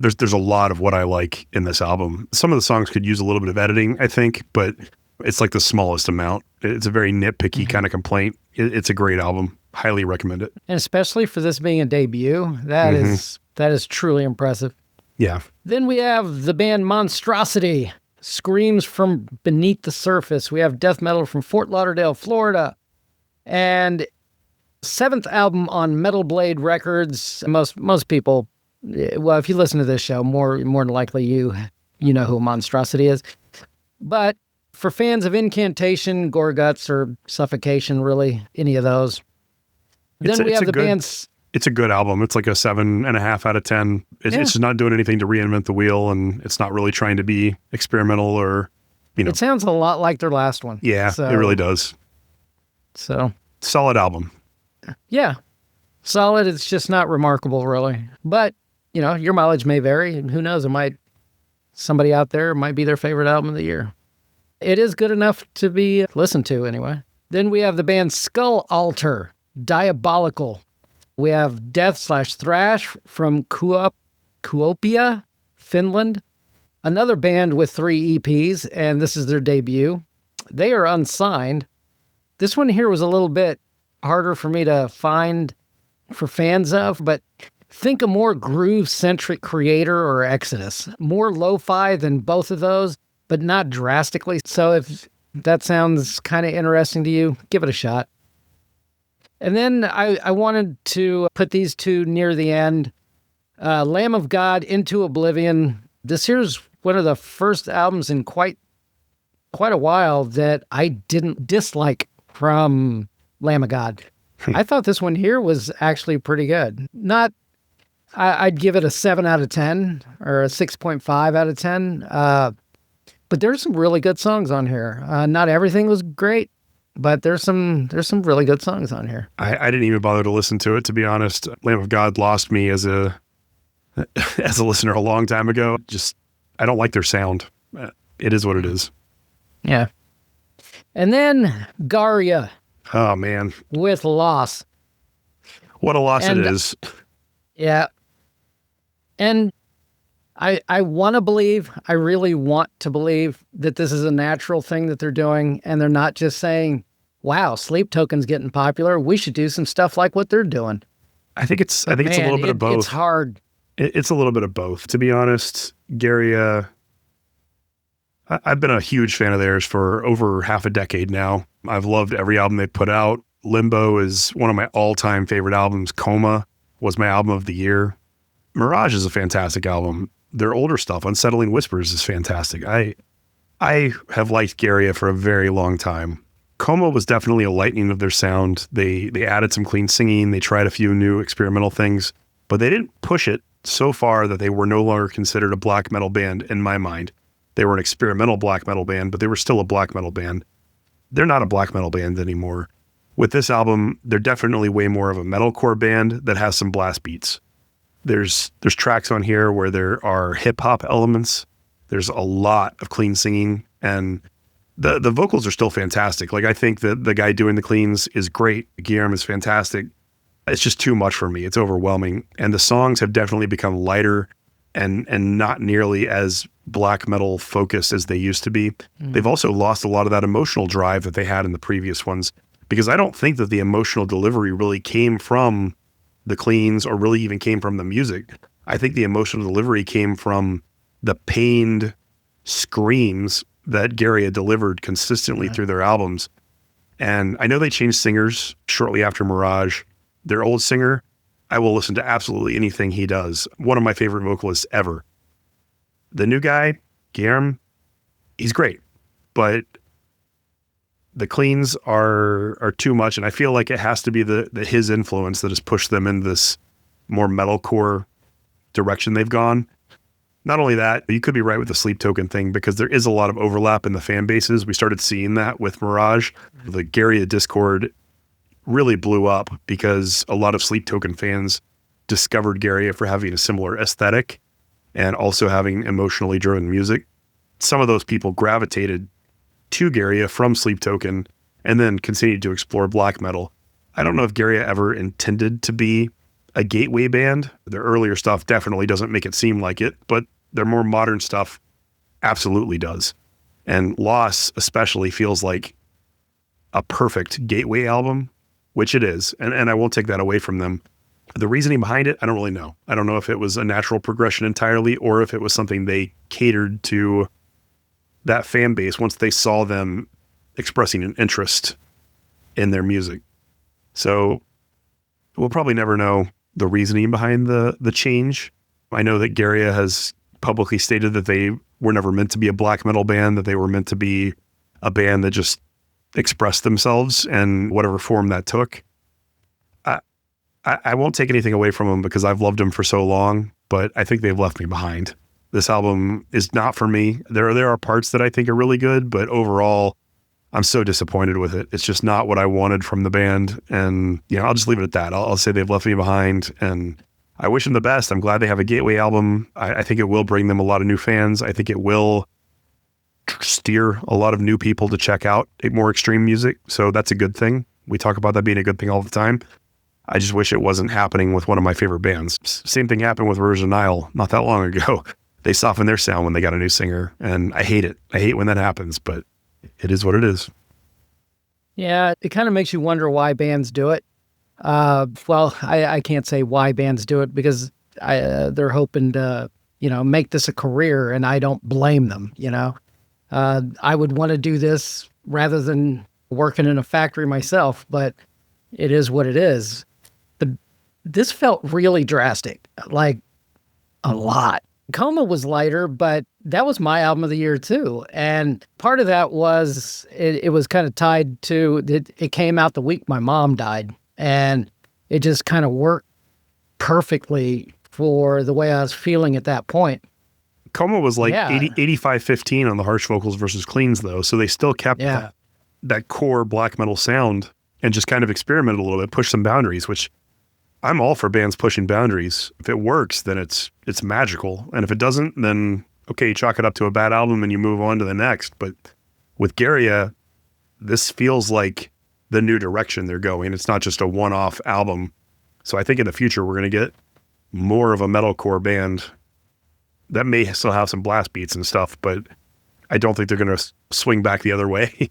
There's a lot of what I like in this album. Some of the songs could use a little bit of editing, I think, but it's like the smallest amount. It's a very nitpicky kind of complaint. It's a great album. Highly recommend it. And especially for this being a debut, that is truly impressive. Yeah. Then we have the band Monstrosity, Screams from Beneath the Surface. We have death metal from Fort Lauderdale, Florida. And 7th album on Metal Blade Records. Most people, well, if you listen to this show, more than likely you know who Monstrosity is. But for fans of Incantation, Gore Guts, or Suffocation, really, any of those. Then we have the band's... It's a good album. It's like a 7.5 out of 10. It's just not doing anything to reinvent the wheel, and it's not really trying to be experimental or, It sounds a lot like their last one. Yeah, it really does. So... Solid album. Yeah. Solid. It's just not remarkable, really. But, your mileage may vary, and who knows, somebody out there might be their favorite album of the year. It is good enough to be listened to, anyway. Then we have the band Skull Altar, Diabolical. We have death/thrash from Kuopia, Finland. Another band with 3 EPs, and this is their debut. They are unsigned. This one here was a little bit harder for me to find for fans of, but think a more groove-centric Creator or Exodus. More lo-fi than both of those, but not drastically. So if that sounds kind of interesting to you, give it a shot. And then I wanted to put these two near the end. Lamb of God, Into Oblivion. This here's one of the first albums in quite a while that I didn't dislike from Lamb of God. I thought this one here was actually pretty good. I'd give it a 7 out of 10 or a 6.5 out of 10. But there's some really good songs on here. Not everything was great, but there's some really good songs on here. I didn't even bother to listen to it, to be honest. Lamb of God lost me as a listener a long time ago. I don't like their sound. It is what it is. Yeah. And then Garia. Oh, man. With Loss. What a loss it is. Yeah. And I want to believe, I really want to believe that this is a natural thing that they're doing, and they're not just saying, wow, Sleep Token's getting popular. We should do some stuff like what they're doing. I think it's a little bit of both. It's hard. It's a little bit of both. To be honest, Garia, I've been a huge fan of theirs for over half a decade now. I've loved every album they've put out. Limbo is one of my all-time favorite albums. Coma was my album of the year. Mirage is a fantastic album. Their older stuff, Unsettling Whispers, is fantastic. I have liked Garia for a very long time. Coma was definitely a lightening of their sound. They added some clean singing. They tried a few new experimental things, but they didn't push it so far that they were no longer considered a black metal band in my mind. They were an experimental black metal band, but they were still a black metal band. They're not a black metal band anymore. With this album, they're definitely way more of a metalcore band that has some blast beats. There's tracks on here where there are hip hop elements. There's a lot of clean singing, and the vocals are still fantastic. Like, I think that the guy doing the cleans is great. Guillaume is fantastic. It's just too much for me. It's overwhelming. And the songs have definitely become lighter and not nearly as black metal focused as they used to be. They've also lost a lot of that emotional drive that they had in the previous ones, because I don't think that the emotional delivery really came from the cleans or really even came from the music. I think the emotional delivery came from the pained screams that Garia delivered consistently through their albums. And I know they changed singers shortly after Mirage. Their old singer, I will listen to absolutely anything he does. One of my favorite vocalists ever. The new guy, Guillaume, he's great, but the cleans are too much, and I feel like it has to be his influence that has pushed them in this more metalcore direction they've gone. Not only that, you could be right with the Sleep Token thing, because there is a lot of overlap in the fan bases. We started seeing that with Mirage. The Garia Discord really blew up because a lot of Sleep Token fans discovered Garia for having a similar aesthetic and also having emotionally driven music. Some of those people gravitated to Garia from Sleep Token and then continued to explore black metal. I don't know if Garia ever intended to be a gateway band. Their earlier stuff definitely doesn't make it seem like it, but their more modern stuff absolutely does. And Loss especially feels like a perfect gateway album, which it is. And I won't take that away from them. The reasoning behind it, I don't really know. I don't know if it was a natural progression entirely or if it was something they catered to that fan base once they saw them expressing an interest in their music. So we'll probably never know the reasoning behind the change. I know that Garia has publicly stated that they were never meant to be a black metal band, that they were meant to be a band that just expressed themselves in whatever form that took. I won't take anything away from them because I've loved them for so long, but I think they've left me behind. This album is not for me. There are parts that I think are really good, but overall, I'm so disappointed with it. It's just not what I wanted from the band. And, I'll just leave it at that. I'll say they've left me behind, and I wish them the best. I'm glad they have a gateway album. I think it will bring them a lot of new fans. I think it will steer a lot of new people to check out more extreme music. So that's a good thing. We talk about that being a good thing all the time. I just wish it wasn't happening with one of my favorite bands. Same thing happened with Rouge Nile not that long ago. They softened their sound when they got a new singer, and I hate it. I hate when that happens, but it is what it is. Yeah, it kind of makes you wonder why bands do it. Well, I can't say why bands do it because they're hoping to, make this a career, and I don't blame them, I would want to do this rather than working in a factory myself, but it is what it is. This felt really drastic, like a lot. Coma was lighter, but that was my album of the year too. And part of that was, it was kind of tied to, it came out the week my mom died. And it just kind of worked perfectly for the way I was feeling at that point. Coma was like 85-15 on the harsh vocals versus cleans though. So they still kept that core black metal sound and just kind of experimented a little bit, push some boundaries, which I'm all for bands pushing boundaries. If it works, then it's magical. And if it doesn't, then okay, you chalk it up to a bad album and you move on to the next. But with Garia, this feels like the new direction they're going. It's not just a one-off album. So I think in the future, we're going to get more of a metalcore band that may still have some blast beats and stuff, but I don't think they're going to swing back the other way.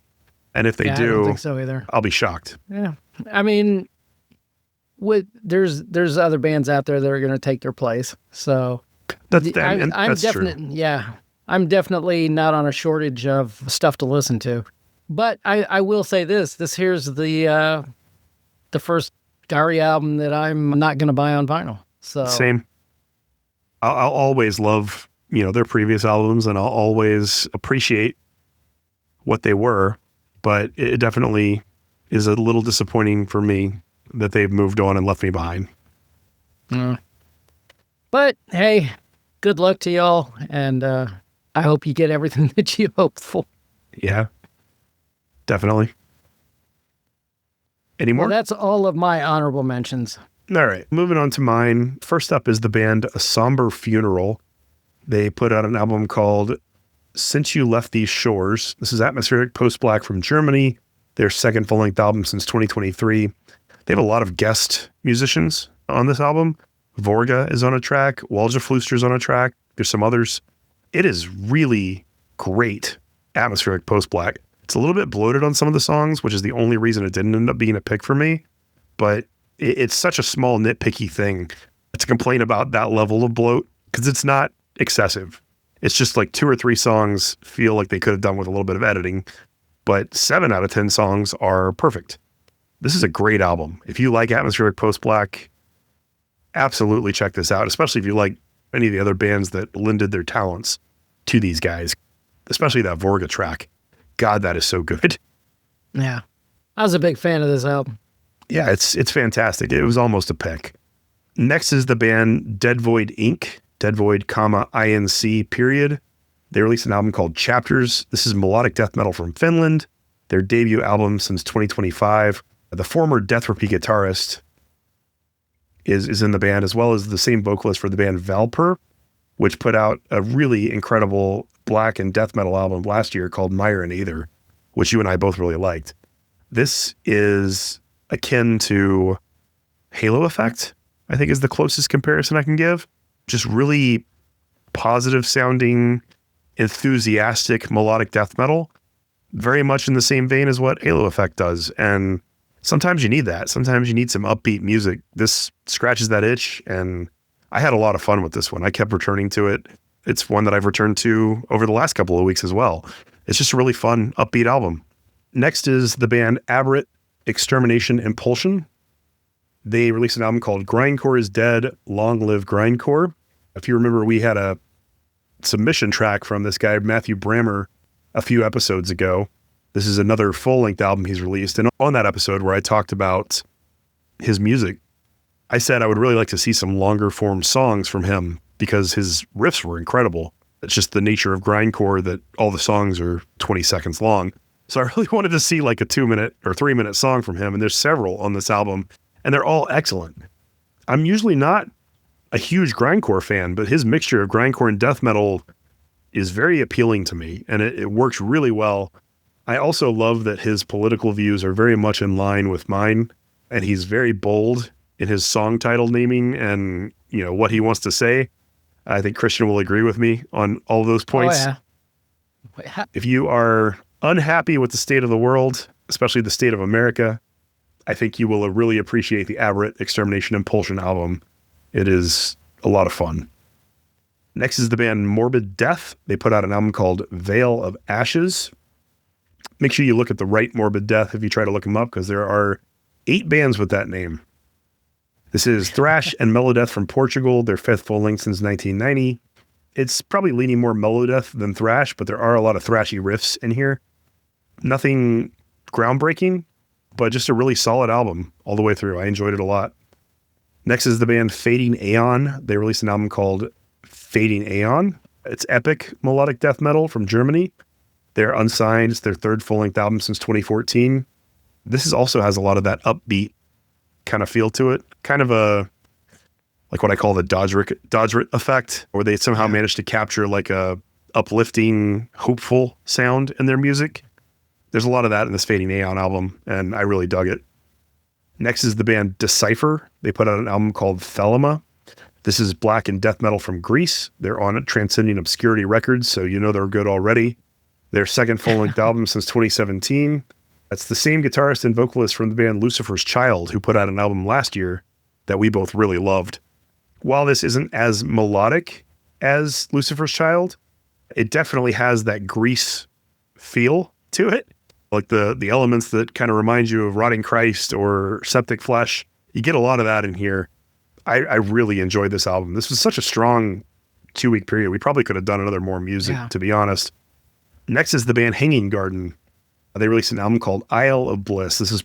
And if they do, I don't think so either. I'll be shocked. Yeah. I mean, there's other bands out there that are going to take their place. So that's true. Yeah, I'm definitely not on a shortage of stuff to listen to. But I will say this here's the first Garia album that I'm not going to buy on vinyl. So same. I'll always love, their previous albums, and I'll always appreciate what they were, but it definitely is a little disappointing for me that they've moved on and left me behind. But hey, good luck to y'all, and I hope you get everything that you hoped for. Yeah, definitely. Any more? Well, that's all of my honorable mentions. All right, moving on to mine. First up is the band A Somber Funeral. They put out an album called Since You Left These Shores. This is atmospheric post-black from Germany, their second full-length album since 2023. They have a lot of guest musicians on this album. Vorga is on a track. Walgeflüster's on a track. There's some others. It is really great atmospheric post-black. It's a little bit bloated on some of the songs, which is the only reason it didn't end up being a pick for me. But it's such a small nitpicky thing to complain about that level of bloat because it's not excessive. It's just like 2 or 3 songs feel like they could have done with a little bit of editing, but 7 out of 10 songs are perfect. This is a great album. If you like atmospheric post-black, absolutely check this out, especially if you like any of the other bands that lended their talents to these guys, especially that Vorga track. God, that is so good. Yeah. I was a big fan of this album. Yeah, it's fantastic. It was almost a pick. Next is the band Dead Void Inc., Dead Void, INC, period. They released an album called Chapters. This is melodic death metal from Finland, their debut album since 2025. The former Death Repeat guitarist is in the band, as well as the same vocalist for the band Valper, which put out a really incredible black and death metal album last year called Mire and Aether, which you and I both really liked. This is akin to Halo Effect, I think is the closest comparison I can give. Just really positive sounding, enthusiastic melodic death metal, very much in the same vein as what Halo Effect does. And sometimes you need that. Sometimes you need some upbeat music. This scratches that itch, and I had a lot of fun with this one. I kept returning to it. It's one that I've returned to over the last couple of weeks as well. It's just a really fun, upbeat album. Next is the band Aberrant Extermination Impulsion. They released an album called Grindcore is Dead, Long Live Grindcore. If you remember, we had a submission track from this guy, Matthew Brammer, a few episodes ago. This is another full-length album he's released. And on that episode where I talked about his music, I said I would really like to see some longer-form songs from him because his riffs were incredible. It's just the nature of grindcore that all the songs are 20 seconds long. So I really wanted to see like a 2-minute or 3-minute song from him, and there's several on this album, and they're all excellent. I'm usually not a huge grindcore fan, but his mixture of grindcore and death metal is very appealing to me, and it works really well. I also love that his political views are very much in line with mine, and he's very bold in his song title naming and, you know, what he wants to say. I think Christian will agree with me on all of those points. Oh, yeah. If you are unhappy with the state of the world, especially the state of America, I think you will really appreciate the Aberrant Extermination Impulsion album. It is a lot of fun. Next is the band Morbid Death. They put out an album called Veil of Ashes. Make sure you look at the right Morbid Death if you try to look them up, because there are 8 bands with that name. This is thrash and melodeath from Portugal, their 5th full length since 1990. It's probably leaning more melodeath than thrash, but there are a lot of thrashy riffs in here. Nothing groundbreaking, but just a really solid album all the way through. I enjoyed it a lot. Next is the band Fading Aeon. They released an album called Fading Aeon. It's epic melodic death metal from Germany. They're unsigned. It's their 3rd full-length album since 2014. This also has a lot of that upbeat kind of feel to it. Kind of a, like what I call the Dodgerit effect, where they somehow managed to capture like a uplifting, hopeful sound in their music. There's a lot of that in this Fading Aeon album, and I really dug it. Next is the band Decipher. They put out an album called Thelema. This is black and death metal from Greece. They're on Transcending Obscurity Records, so you know they're good already. Their 2nd full-length album since 2017. That's the same guitarist and vocalist from the band Lucifer's Child, who put out an album last year that we both really loved. While this isn't as melodic as Lucifer's Child, it definitely has that Grease feel to it. Like the elements that kind of remind you of Rotting Christ or Septic Flesh. You get a lot of that in here. I really enjoyed this album. This was such a strong 2-week period. We probably could have done another more music, to be honest. Next is the band Hanging Garden. They released an album called Isle of Bliss. This is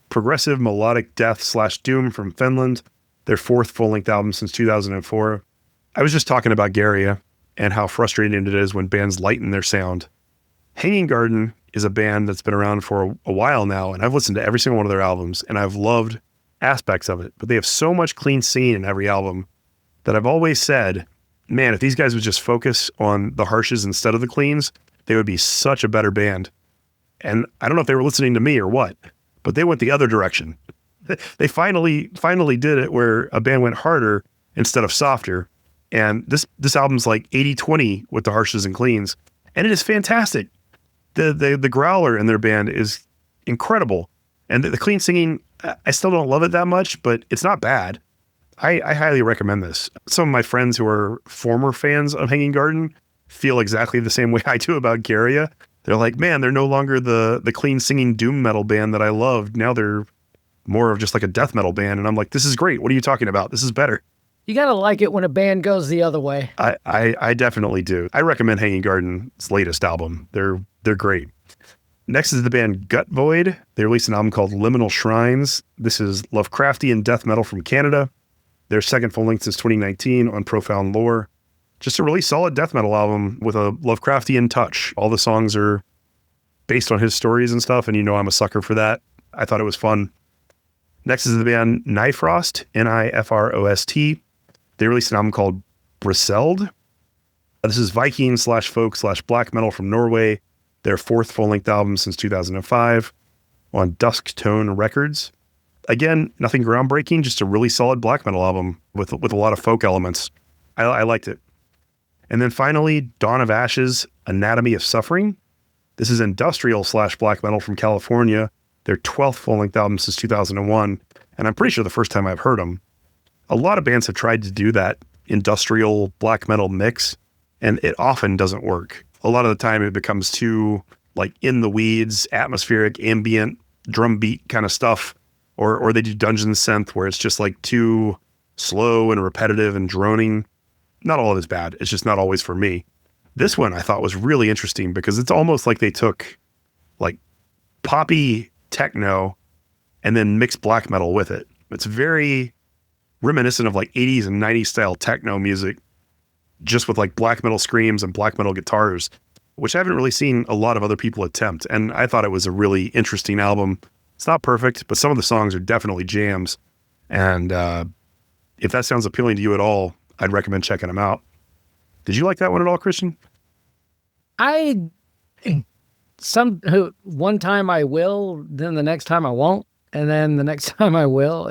progressive melodic death / doom from Finland. Their 4th full-length album since 2004. I was just talking about Garia and how frustrating it is when bands lighten their sound. Hanging Garden is a band that's been around for a while now, and I've listened to every single one of their albums, and I've loved aspects of it. But they have so much clean singing in every album that I've always said, man, if these guys would just focus on the harshes instead of the cleans, they would be such a better band. And I don't know if they were listening to me or what, but they went the other direction. They finally did it where a band went harder instead of softer. And this album's like 80-20 with the harshes and cleans, and it is fantastic. The growler in their band is incredible. And the clean singing, I still don't love it that much, but it's not bad. I highly recommend this. Some of my friends who are former fans of Hanging Garden feel exactly the same way I do about Garia. They're like, man, they're no longer the clean singing doom metal band that I loved. Now they're more of just like a death metal band. And I'm like, this is great. What are you talking about? This is better. You got to like it when a band goes the other way. I definitely do. I recommend Hanging Garden's latest album. They're great. Next is the band Gut Void. They released an album called Liminal Shrines. This is Lovecraftian death metal from Canada. Their 2nd full length since 2019 on Profound Lore. Just a really solid death metal album with a Lovecraftian touch. All the songs are based on his stories and stuff, and you know I'm a sucker for that. I thought it was fun. Next is the band Nifrost, Nifrost. They released an album called Briseld. This is Viking / folk / black metal from Norway. Their 4th full-length album since 2005 on Dusk Tone Records. Again, nothing groundbreaking, just a really solid black metal album with a lot of folk elements. I liked it. And then finally, Dawn of Ashes, Anatomy of Suffering. This is industrial/black metal from California, their 12th full-length album since 2001, and I'm pretty sure the first time I've heard them. A lot of bands have tried to do that industrial black metal mix, and it often doesn't work. A lot of the time it becomes too like in the weeds, atmospheric, ambient, drum beat kind of stuff, or they do dungeon synth where it's just like too slow and repetitive and droning. Not all of it is bad. It's just not always for me. This one I thought was really interesting because it's almost like they took like poppy techno and then mixed black metal with it. It's very reminiscent of like 80s and 90s style techno music, just with like black metal screams and black metal guitars, which I haven't really seen a lot of other people attempt. And I thought it was a really interesting album. It's not perfect, but some of the songs are definitely jams. And if that sounds appealing to you at all, I'd recommend checking them out. Did you like that one at all, Christian? One time I will, then the next time I won't, and then the next time I will.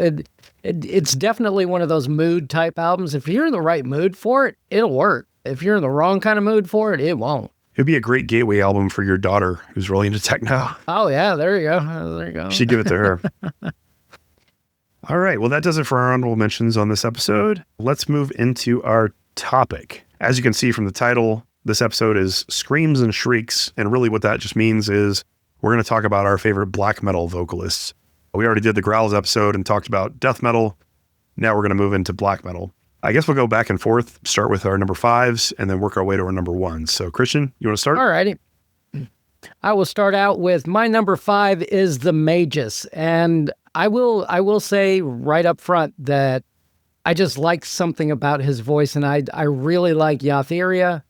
It's definitely one of those mood type albums. If you're in the right mood for it, it'll work. If you're in the wrong kind of mood for it, it won't. It'd be a great gateway album for your daughter who's really into techno. Oh yeah, there you go. There you go. You should give it to her. All right. Well, that does it for our honorable mentions on this episode. Let's move into our topic. As you can see from the title, this episode is Screams and Shrieks. And really what that just means is we're going to talk about our favorite black metal vocalists. We already did the Growls episode and talked about death metal. Now we're going to move into black metal. I guess we'll go back and forth, start with our number 5s, and then work our way to our number 1s. So, Christian, you want to start? All righty. I will start out with my number 5 is the Magus. And I will say right up front that I just like something about his voice, and I really like Yatheria.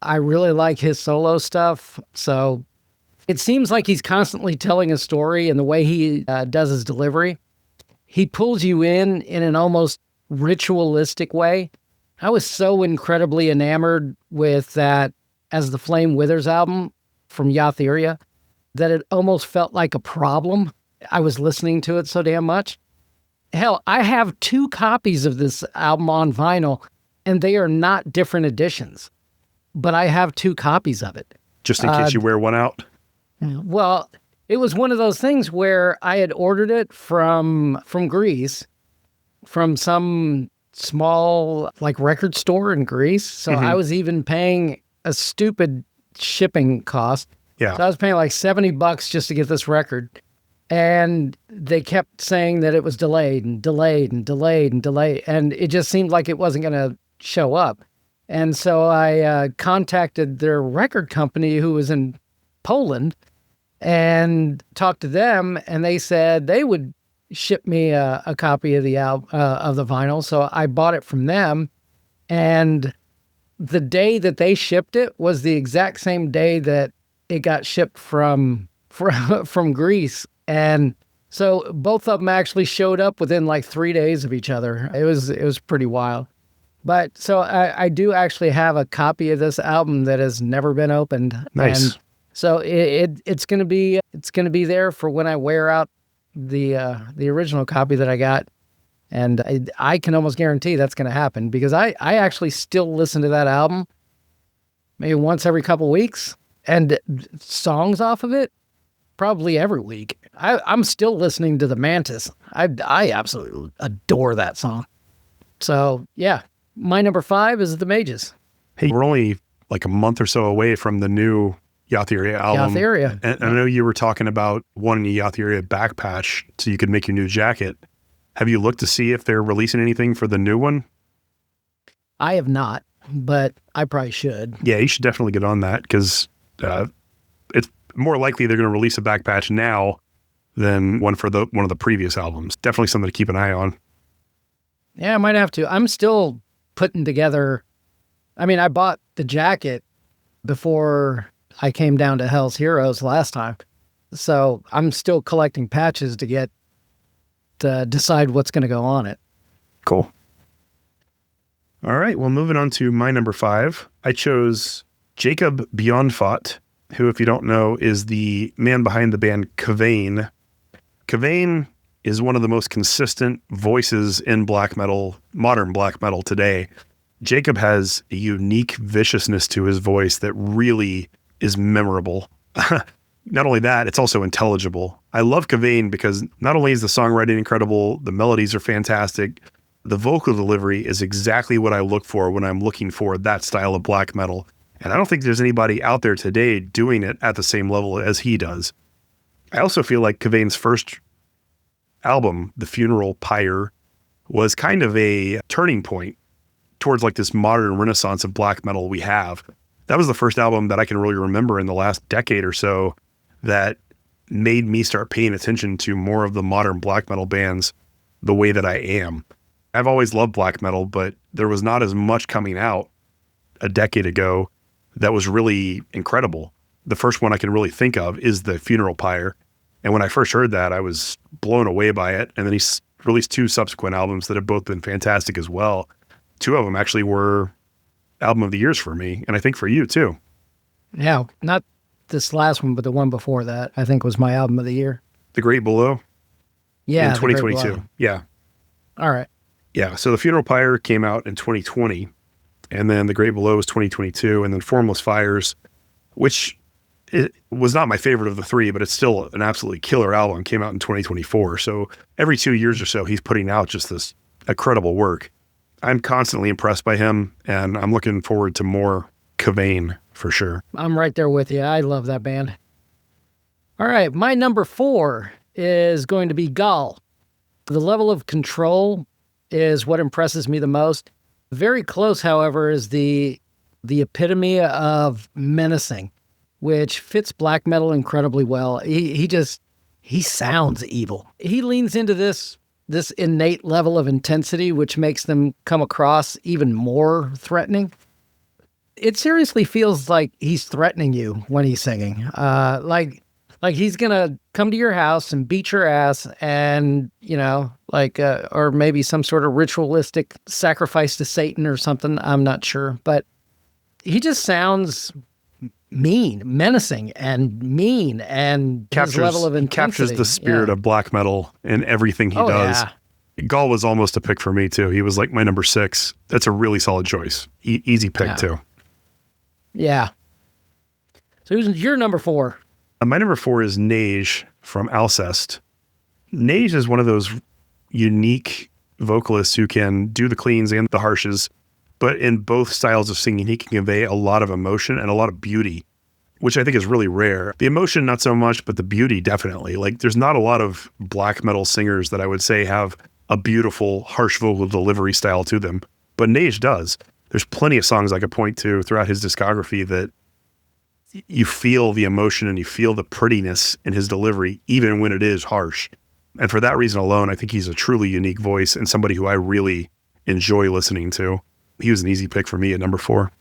I really like his solo stuff. So it seems like he's constantly telling a story, and the way he does his delivery, he pulls you in an almost ritualistic way. I was so incredibly enamored with that As the Flame Withers album from Yatheria that it almost felt like a problem. I was listening to it so damn much. Hell, I have 2 copies of this album on vinyl, and they are not different editions, but I have 2 copies of it. Just in case you wear one out? Well, it was one of those things where I had ordered it from Greece, from some small like record store in Greece. So I was even paying a stupid shipping cost. Yeah. So I was paying like $70 just to get this record. And they kept saying that it was delayed and delayed and delayed and delayed. And it just seemed like it wasn't going to show up. And so I contacted their record company who was in Poland and talked to them. And they said they would ship me a copy of the album, of the vinyl. So I bought it from them. And the day that they shipped it was the exact same day that it got shipped from Greece. And so both of them actually showed up within like 3 days of each other. It was pretty wild. But so I do actually have a copy of this album that has never been opened. Nice. And so it's gonna be there for when I wear out the original copy that I got. And I can almost guarantee that's gonna happen because I actually still listen to that album maybe once every couple weeks, and songs off of it probably every week. I'm still listening to the Mantis. I absolutely adore that song. So yeah, my number 5 is the Magus. Hey, we're only like a month or so away from the new Yatheria album. Yatheria. And I know you were talking about wanting a Yatheria back patch so you could make your new jacket. Have you looked to see if they're releasing anything for the new one? I have not, but I probably should. Yeah, you should definitely get on that because it's more likely they're going to release a back patch now than one for one of the previous albums. Definitely something to keep an eye on. Yeah, I might have to. I'm still putting together. I mean, I bought the jacket before I came down to Hell's Heroes last time. So I'm still collecting patches to decide what's going to go on it. Cool. All right. Well, moving on to my number 5, I chose Jacob Bjornfot, who, if you don't know, is the man behind the band Kavain. Kavain is one of the most consistent voices in black metal, modern black metal today. Jacob has a unique viciousness to his voice that really is memorable. Not only that, it's also intelligible. I love Kavain because not only is the songwriting incredible, the melodies are fantastic, the vocal delivery is exactly what I look for when I'm looking for that style of black metal. And I don't think there's anybody out there today doing it at the same level as he does. I also feel like Kavain's first album, The Funeral Pyre, was kind of a turning point towards like this modern renaissance of black metal we have. That was the first album that I can really remember in the last decade or so that made me start paying attention to more of the modern black metal bands the way that I am. I've always loved black metal, but there was not as much coming out a decade ago that was really incredible. The first one I can really think of is The Funeral Pyre. And when I first heard that, I was blown away by it. And then he's released 2 subsequent albums that have both been fantastic as well. 2 of them actually were album of the years for me, and I think for you too. Yeah, not this last one, but the one before that, I think was my album of the year. The Great Below? Yeah. In 2022. Yeah. All right. Yeah, so The Funeral Pyre came out in 2020, and then The Great Below was 2022, and then Formless Fires, which it was not my favorite of the 3, but it's still an absolutely killer album, came out in 2024. So every 2 years or so, he's putting out just this incredible work. I'm constantly impressed by him, and I'm looking forward to more Kavain for sure. I'm right there with you. I love that band. All right, my number 4 is going to be Gall. The level of control is what impresses me the most. Very close, however, is the epitome of menacing, which fits black metal incredibly well. He sounds evil. He leans into this innate level of intensity, which makes them come across even more threatening. It seriously feels like he's threatening you when he's singing. Like he's gonna come to your house and beat your ass, and or maybe some sort of ritualistic sacrifice to Satan or something. I'm not sure, but he just sounds mean, menacing, and mean, and his level of intensity. Captures the spirit of black metal in everything he does. Yeah. Gall was almost a pick for me too. He was like my number 6. That's a really solid choice. Easy pick too. Yeah. So who's your number 4? My number 4 is Neige from Alcest. Neige is one of those unique vocalists who can do the cleans and the harshes, but in both styles of singing, he can convey a lot of emotion and a lot of beauty, which I think is really rare. The emotion, not so much, but the beauty, definitely. Like, there's not a lot of black metal singers that I would say have a beautiful, harsh vocal delivery style to them, but Neige does. There's plenty of songs I could point to throughout his discography that you feel the emotion and you feel the prettiness in his delivery, even when it is harsh. And for that reason alone, I think he's a truly unique voice and somebody who I really enjoy listening to. He was an easy pick for me at number 4.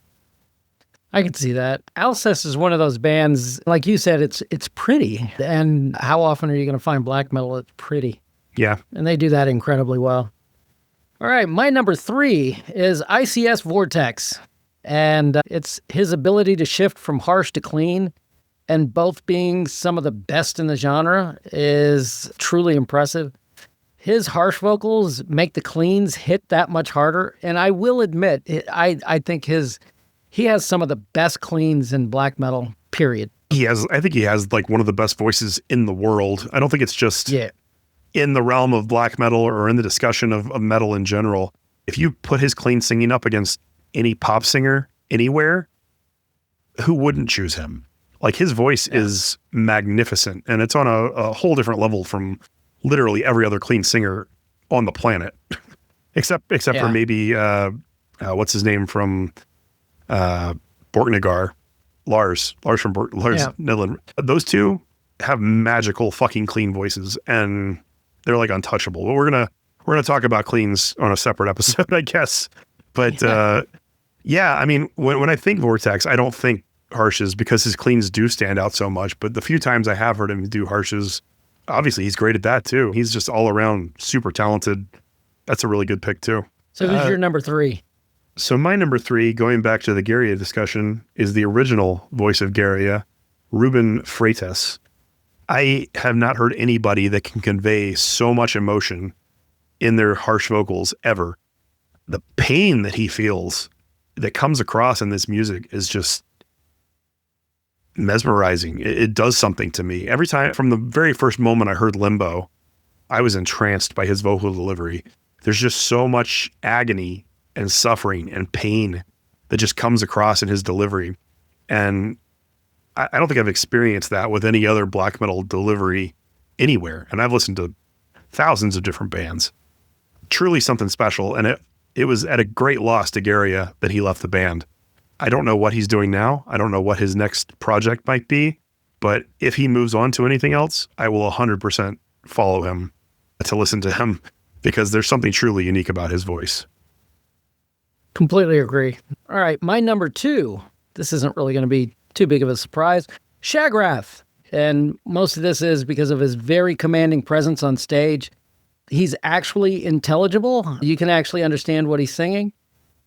I can see that. Alcest is one of those bands, like you said, it's pretty. And how often are you going to find black metal that's pretty? Yeah. And they do that incredibly well. All right, my number 3 is ICS Vortex. And it's his ability to shift from harsh to clean, and both being some of the best in the genre, is truly impressive. His harsh vocals make the cleans hit that much harder. And I will admit, I think he has some of the best cleans in black metal, period. I think he has like one of the best voices in the world. I don't think it's just in the realm of black metal or in the discussion of metal in general. If you put his clean singing up against any pop singer anywhere, who wouldn't choose him? Like, his voice is magnificent, and it's on a whole different level from literally every other clean singer on the planet, except for maybe what's his name from Borknagar, Lars from Nidland. Those two have magical fucking clean voices, and they're like untouchable. But we're gonna talk about cleans on a separate episode, I guess. But I mean, when I think Vortex, I don't think harshes because his cleans do stand out so much. But the few times I have heard him do harshes, obviously he's great at that too. He's just all around super talented. That's a really good pick too. So who's your number 3? So my number 3, going back to the Garia discussion, is the original voice of Garia, Ruben Freitas. I have not heard anybody that can convey so much emotion in their harsh vocals ever. The pain that he feels that comes across in this music is just mesmerizing. It does something to me. Every time, from the very first moment I heard Limbo, I was entranced by his vocal delivery. There's just so much agony and suffering and pain that just comes across in his delivery. And I don't think I've experienced that with any other black metal delivery anywhere. And I've listened to thousands of different bands. Truly something special. And it was at a great loss to Garia that he left the band. I don't know what he's doing now. I don't know what his next project might be. But if he moves on to anything else, I will 100% follow him to listen to him, because there's something truly unique about his voice. Completely agree. All right, my number 2. This isn't really going to be too big of a surprise. Shagrath. And most of this is because of his very commanding presence on stage. He's actually intelligible. You can actually understand what he's singing.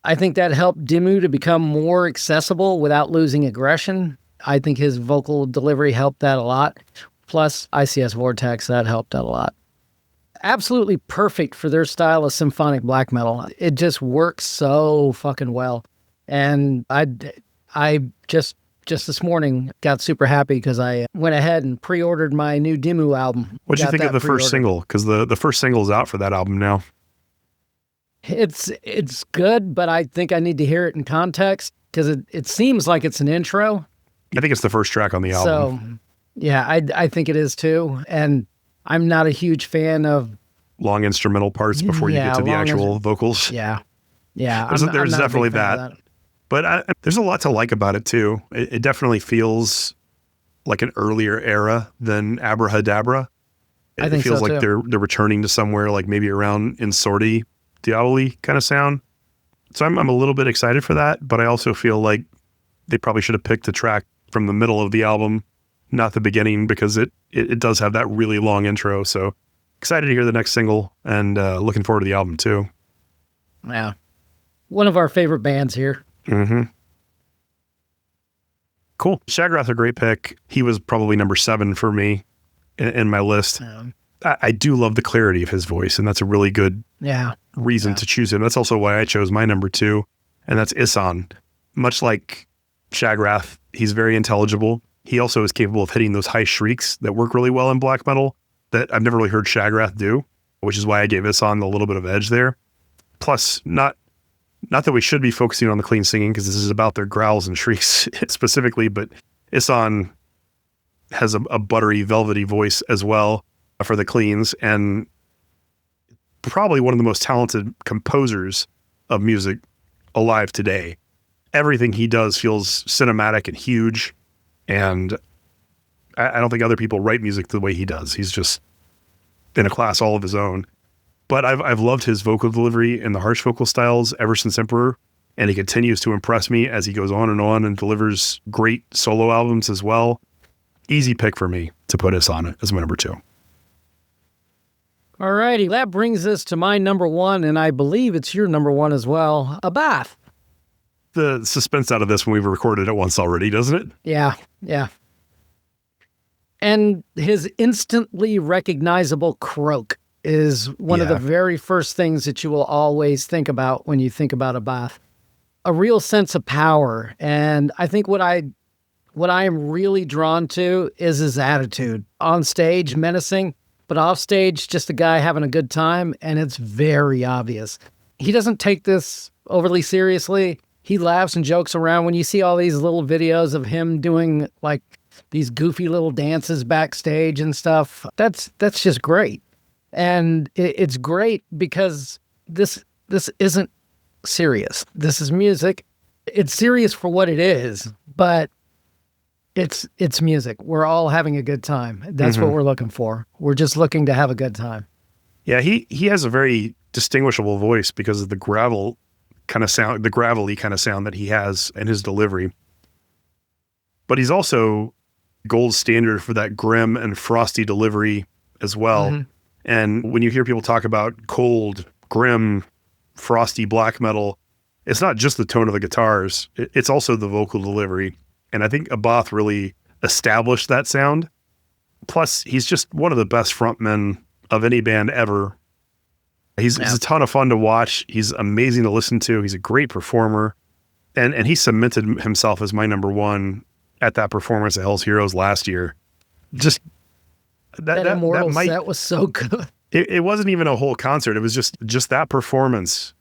I think that helped Dimmu to become more accessible without losing aggression. I think his vocal delivery helped that a lot. Plus, ICS Vortex, that helped out a lot. Absolutely perfect for their style of symphonic black metal. It just works so fucking well. And I just this morning got super happy because I went ahead and pre-ordered my new Dimmu album. What'd you think of the first single? Because the first single is out for that album now. It's good, but I think I need to hear it in context because it seems like it's an intro. I think it's the first track on the album. So, yeah, I think it is too. And I'm not a huge fan of long instrumental parts before you get to the actual vocals. Yeah. There's definitely that. But there's a lot to like about it too. It definitely feels like an earlier era than Abrahadabra. I think it feels so like too. they're returning to somewhere like maybe around Insorti, Diaboli kind of sound. So I'm a little bit excited for that, but I also feel like they probably should have picked a track from the middle of the album, not the beginning, because it does have that really long intro. So excited to hear the next single and looking forward to the album too. Yeah. One of our favorite bands here. Mm-hmm. Cool. Shagrath, a great pick. He was probably number 7 for me in my list. I do love the clarity of his voice, and that's a really good reason to choose him. That's also why I chose my number 2, and that's Ihsahn. Much like Shagrath, he's very intelligible. He also is capable of hitting those high shrieks that work really well in black metal that I've never really heard Shagrath do, which is why I gave Ihsahn a little bit of edge there. Plus, not that we should be focusing on the clean singing, because this is about their growls and shrieks specifically, but Ihsahn has a buttery, velvety voice as well for the cleans, and probably one of the most talented composers of music alive today. Everything he does feels cinematic and huge, and I don't think other people write music the way he does. He's just in a class all of his own. But I've loved his vocal delivery and the harsh vocal styles ever since Emperor, and he continues to impress me as he goes on and delivers great solo albums as well. Easy pick for me to put Ihsahn as my number 2. All righty, that brings us to my number 1, and I believe it's your number 1 as well, Abath. The suspense out of this when we've recorded it once already, doesn't it? Yeah. And his instantly recognizable croak is one of the very first things that you will always think about when you think about Abath. A real sense of power. And I think what I am really drawn to is his attitude. On stage, menacing, but off stage, just a guy having a good time, and it's very obvious. He doesn't take this overly seriously. He laughs and jokes around. When you see all these little videos of him doing like these goofy little dances backstage and stuff, that's just great. And it's great because this isn't serious. This is music. It's serious for what it is, but it's music. We're all having a good time. That's what we're looking for. We're just looking to have a good time. Yeah, he has a very distinguishable voice because of the gravelly kind of sound that he has in his delivery. But he's also gold standard for that grim and frosty delivery as well. Mm-hmm. And when you hear people talk about cold, grim, frosty black metal, it's not just the tone of the guitars, it's also the vocal delivery. And I think Abath really established that sound Plus, he's just one of the best frontmen of any band ever. He's a ton of fun to watch. He's amazing to listen to. He's a great performer. And he cemented himself as my number one at that performance at Hell's Heroes last year. Just that Immortal set was so good. It wasn't even a whole concert. It was just that performance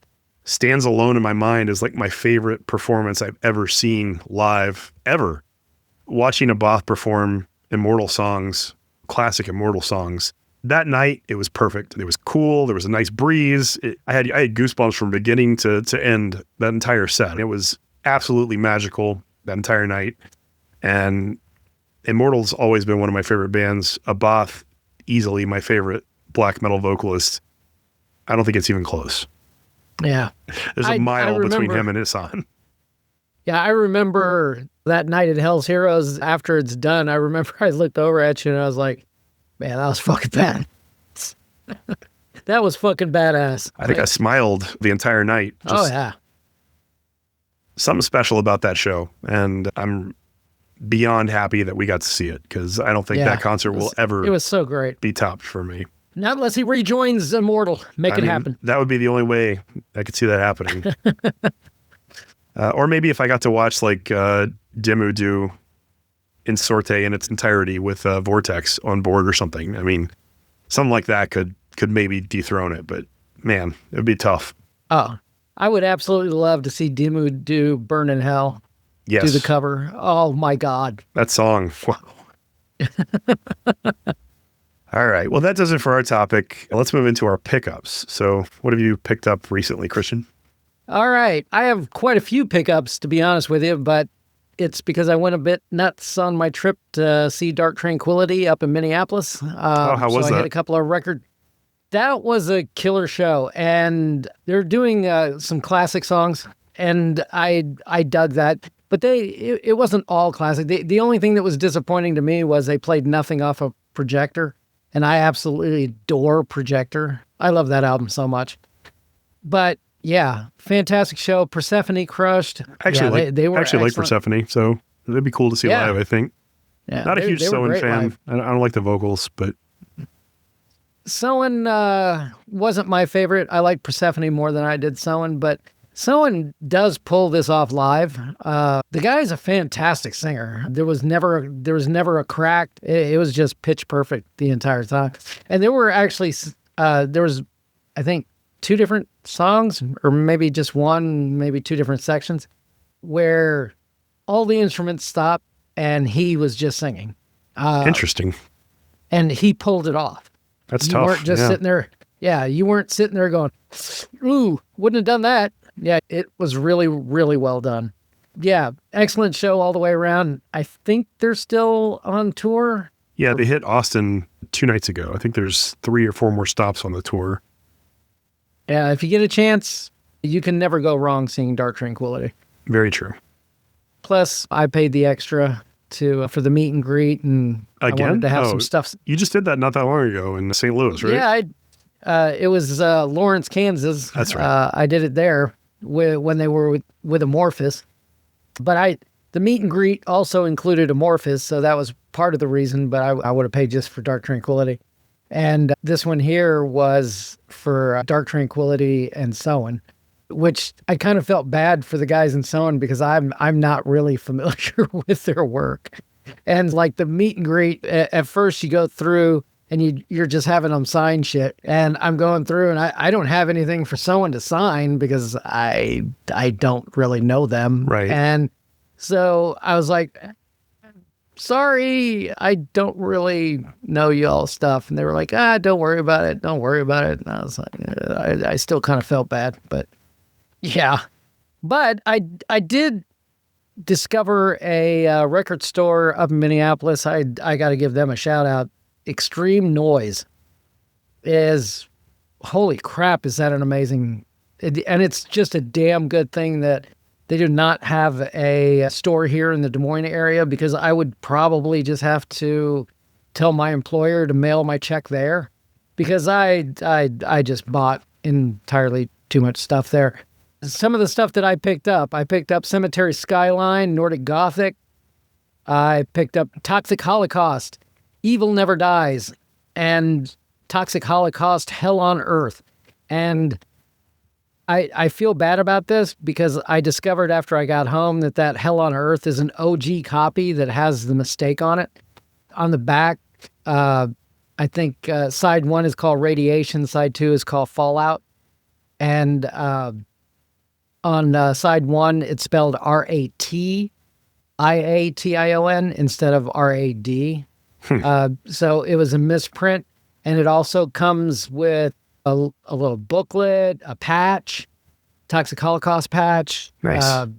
stands alone in my mind as like my favorite performance I've ever seen live, ever. Watching a Both perform Immortal songs, classic Immortal songs. That night, it was perfect. It was cool. There was a nice breeze. I had goosebumps from beginning to end that entire set. It was absolutely magical that entire night. And Immortal's always been one of my favorite bands. Both, easily my favorite black metal vocalist. I don't think it's even close. Yeah. There's a mile between him and Isan. Yeah, I remember that night at Hell's Heroes, after it's done, I remember I looked over at you and I was like, man, that was fucking bad. That was fucking badass. I think I smiled the entire night. Oh, yeah. Something special about that show. And I'm beyond happy that we got to see it, because I don't think that concert will ever it was so great. Be topped for me. Not unless he rejoins Immortal. Make it happen. That would be the only way I could see that happening. Or maybe if I got to watch like Dimmu do In Sorte in its entirety with Vortex on board or something. I mean, something like that could maybe dethrone it, but man, it would be tough. Oh, I would absolutely love to see Dimmu do Burn in Hell. Yes. Do the cover. Oh my God. That song. Wow. All right. Well, that does it for our topic. Let's move into our pickups. So what have you picked up recently, Christian? All right. I have quite a few pickups, to be honest with you, but it's because I went a bit nuts on my trip to see Dark Tranquillity up in Minneapolis. How was that? I had a couple of record. That was a killer show, and they're doing some classic songs, and I dug that. But it wasn't all classic. The only thing that was disappointing to me was they played nothing off a Projector, and I absolutely adore Projector. I love that album so much. But yeah, fantastic show. Persephone crushed. They were actually like Persephone, so it'd be cool to see live, I think. Yeah, not a huge Soen fan. I don't like the vocals, but Soen wasn't my favorite. I liked Persephone more than I did Soen, but Soen does pull this off live. The guy is a fantastic singer. There was never a crack. It was just pitch perfect the entire time. And there were actually there was, I think, 2 different songs, or maybe just one, maybe 2 different sections, where all the instruments stopped and he was just singing. Interesting. And he pulled it off. That's tough. You weren't just sitting there. Yeah, you weren't sitting there going, ooh, wouldn't have done that. Yeah, it was really, really well done. Yeah, excellent show all the way around. I think they're still on tour. Yeah, they hit Austin 2 nights ago. I think there's 3 or 4 more stops on the tour. Yeah, if you get a chance, you can never go wrong seeing Dark Tranquillity. Very true. Plus, I paid the extra for the meet and greet, and again? I wanted to have some stuff. You just did that not that long ago in St. Louis, right? Yeah, it was Lawrence, Kansas. That's right. I did it there when they were with Amorphous. But the meet and greet also included Amorphous, so that was part of the reason, but I would have paid just for Dark Tranquillity. And this one here was for Dark Tranquillity and Soen, which I kind of felt bad for the guys in Soen because I'm not really familiar with their work. And like the meet and greet, at first you go through and you're just having them sign shit. And I'm going through and I don't have anything for someone to sign because I don't really know them. Right. And so I was like, sorry, I don't really know y'all stuff. And they were like, don't worry about it. Don't worry about it. And I was like, I still kind of felt bad, but yeah. But I did discover a record store up in Minneapolis. I got to give them a shout out. Extreme Noise is, holy crap, is that an amazing, and it's just a damn good thing that they do not have a store here in the Des Moines area, because I would probably just have to tell my employer to mail my check there, because I just bought entirely too much stuff there. Some of the stuff that I picked up Cemetery Skyline, Nordic Gothic. I picked up Toxic Holocaust, Evil Never Dies and Toxic Holocaust, Hell on Earth. And I feel bad about this because I discovered after I got home that Hell on Earth is an OG copy that has the mistake on it. On the back, I think side 1 is called Radiation, side 2 is called Fallout. And on side 1, it's spelled RATIATION instead of RAD. So it was a misprint. And it also comes with a little booklet, a patch, Toxic Holocaust patch. Nice.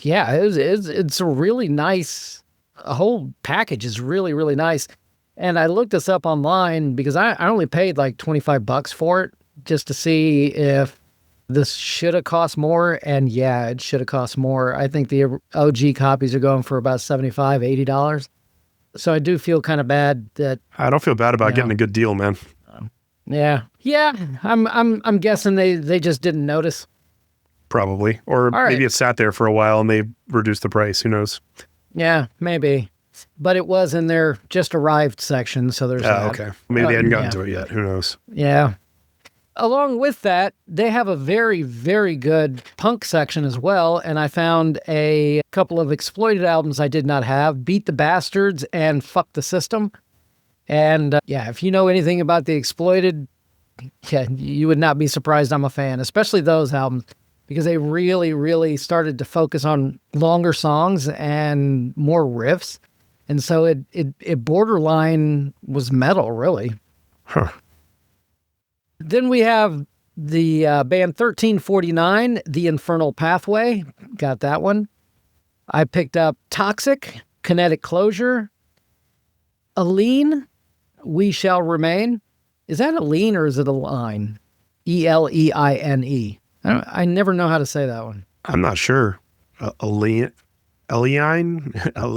Yeah, it's a really nice, a whole package is really, really nice. And I looked this up online because I only paid like $25 for it just to see if this should have cost more. And yeah, it should have cost more. I think the OG copies are going for about $75, $80. So I do feel kind of bad that I don't feel bad about getting a good deal, man. Yeah. I'm guessing they just didn't notice. Probably. Or maybe it sat there for a while and they reduced the price. Who knows? Yeah, maybe. But it was in their just arrived section, so there's that. Okay. Maybe they hadn't gotten to it yet. Who knows? Yeah. Along with that, they have a very, very good punk section as well, and I found a couple of Exploited albums I did not have, Beat the Bastards and Fuck the System. And if you know anything about the Exploited, you would not be surprised I'm a fan, especially those albums, because they really, really started to focus on longer songs and more riffs. And so it borderline was metal, really. Huh. Then we have the band 1349, The Infernal Pathway. Got that one. I picked up Toxic, Kinetic Closure, Aline, We Shall Remain. Is that Aline or is it a line? Eleine. I never know how to say that one. I'm not sure. Eliane?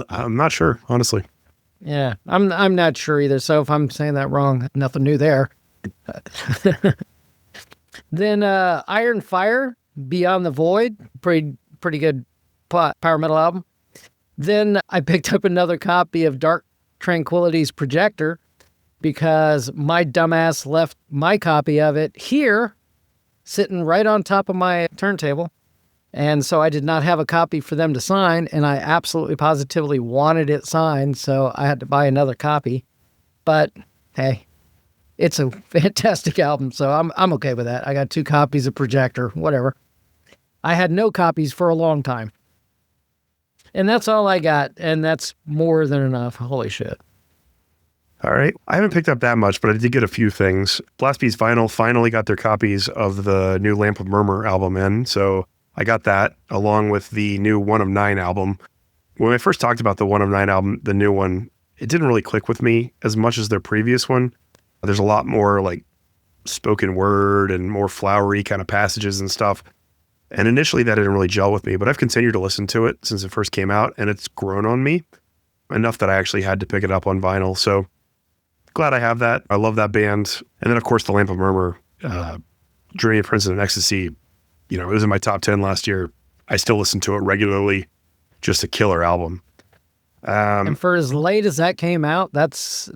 I'm not sure, honestly. Yeah, I'm not sure either. So if I'm saying that wrong, nothing new there. Then Iron Fire, Beyond the Void, pretty good power metal album. Then I picked up another copy of Dark Tranquillity's Projector because my dumbass left my copy of it here, sitting right on top of my turntable. And so I did not have a copy for them to sign, and I absolutely positively wanted it signed, so I had to buy another copy. But hey, it's a fantastic album, so I'm okay with that. I got 2 copies of Projector, whatever. I had no copies for a long time. And that's all I got, and that's more than enough. Holy shit. All right. I haven't picked up that much, but I did get a few things. Blast Beats Vinyl finally got their copies of the new Lamp of Murmur album in, so I got that along with the new One of Nine album. When I first talked about the One of Nine album, the new one, it didn't really click with me as much as their previous one. There's a lot more like spoken word and more flowery kind of passages and stuff. And initially that didn't really gel with me, but I've continued to listen to it since it first came out, and it's grown on me enough that I actually had to pick it up on vinyl. So glad I have that. I love that band. And then of course the Lamp of Murmur, Journey of Prince and Ecstasy, it was in my top 10 last year. I still listen to it regularly. Just a killer album. And for as late as that came out, that's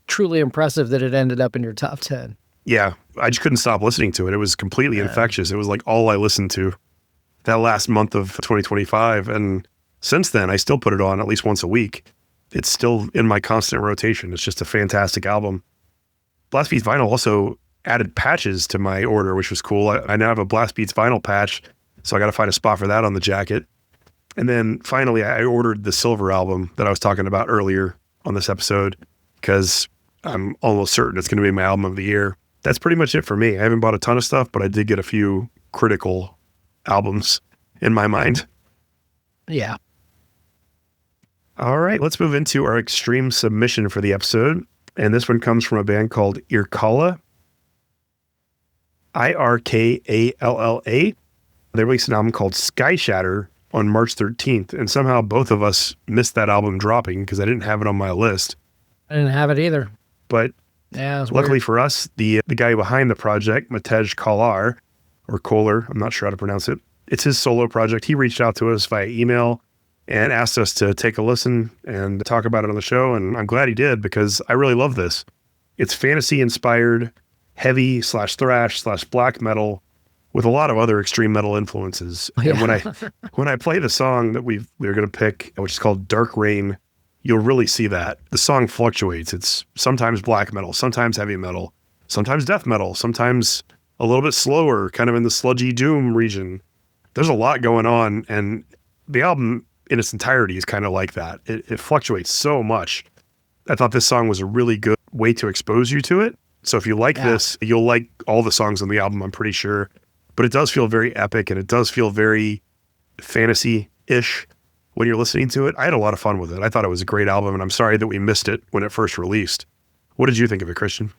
truly impressive that it ended up in your top 10. Yeah, I just couldn't stop listening to it. It was completely infectious. It was like all I listened to that last month of 2025. And since then, I still put it on at least once a week. It's still in my constant rotation. It's just a fantastic album. Blast Beats Vinyl also added patches to my order, which was cool. I now have a Blast Beats Vinyl patch, so I got to find a spot for that on the jacket. And then finally, I ordered the Silver album that I was talking about earlier on this episode because I'm almost certain it's going to be my album of the year. That's pretty much it for me. I haven't bought a ton of stuff, but I did get a few critical albums in my mind. Yeah. All right, let's move into our extreme submission for the episode. And this one comes from a band called Irkalla. Irkalla. They released an album called Skyshatter on March 13th. And somehow both of us missed that album dropping because I didn't have it on my list. I didn't have it either. But yeah, luckily weird. for us, the guy behind the project, Matej Kolar, or Kohler, I'm not sure how to pronounce it. It's his solo project. He reached out to us via email and asked us to take a listen and talk about it on the show. And I'm glad he did, because I really love this. It's fantasy inspired, heavy / thrash / black metal with a lot of other extreme metal influences. Yeah. And when I play the song that we're going to pick, which is called Dark Rain, you'll really see that. The song fluctuates. It's sometimes black metal, sometimes heavy metal, sometimes death metal, sometimes a little bit slower, kind of in the sludgy doom region. There's a lot going on, and the album in its entirety is kind of like that. It fluctuates so much. I thought this song was a really good way to expose you to it. So if you like this, you'll like all the songs on the album, I'm pretty sure. But it does feel very epic, and it does feel very fantasy-ish when you're listening to it. I had a lot of fun with it. I thought it was a great album, and I'm sorry that we missed it when it first released. What did you think of it, Christian?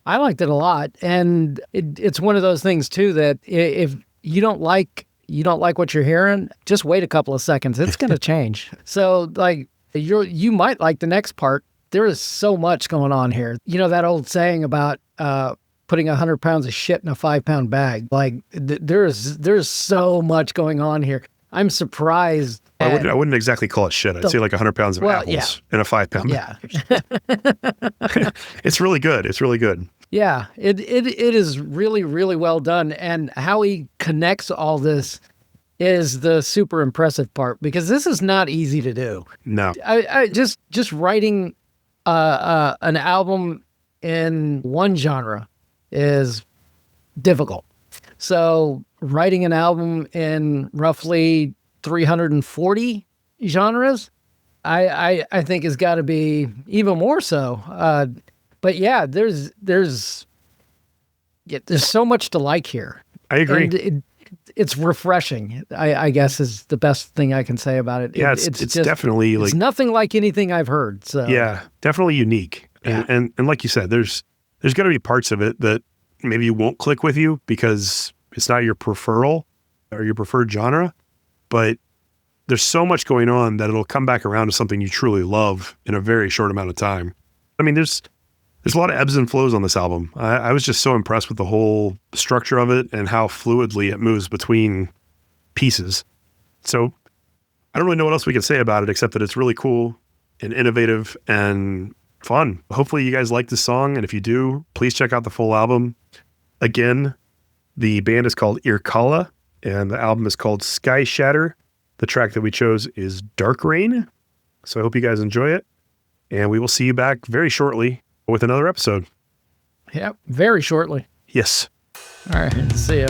I liked it a lot. And it's one of those things, too, that if you don't like what you're hearing, just wait a couple of seconds. It's going to change. So, like, you might like the next part. There is so much going on here. You know that old saying about putting 100 pounds of shit in a 5-pound bag? Like, there's so much going on here. I'm surprised. I wouldn't exactly call it shit. I'd say like 100 pounds of apples in a 5-pound bag. Yeah. It's really good. It's really good. Yeah, it is really, really well done. And how he connects all this is the super impressive part, because this is not easy to do. No. I just writing an album in one genre is difficult. So writing an album in roughly 340 genres, I think has got to be even more so. But yeah, there's so much to like here. I agree. And it's refreshing, I guess, is the best thing I can say about it. Yeah, it's just, definitely like, it's nothing like anything I've heard. So yeah, definitely unique. Yeah. And like you said, there's going to be parts of it that maybe won't click with you because it's not your preferral or your preferred genre, but there's so much going on that it'll come back around to something you truly love in a very short amount of time. I mean, there's a lot of ebbs and flows on this album. I was just so impressed with the whole structure of it and how fluidly it moves between pieces. So I don't really know what else we can say about it, except that it's really cool and innovative and fun. Hopefully you guys like this song. And if you do, please check out the full album. Again, the band is called Irkalla, and the album is called Skyshatter. The track that we chose is Dark Rain. So I hope you guys enjoy it. And we will see you back very shortly with another episode. Yep, very shortly. Yes. All right, see ya.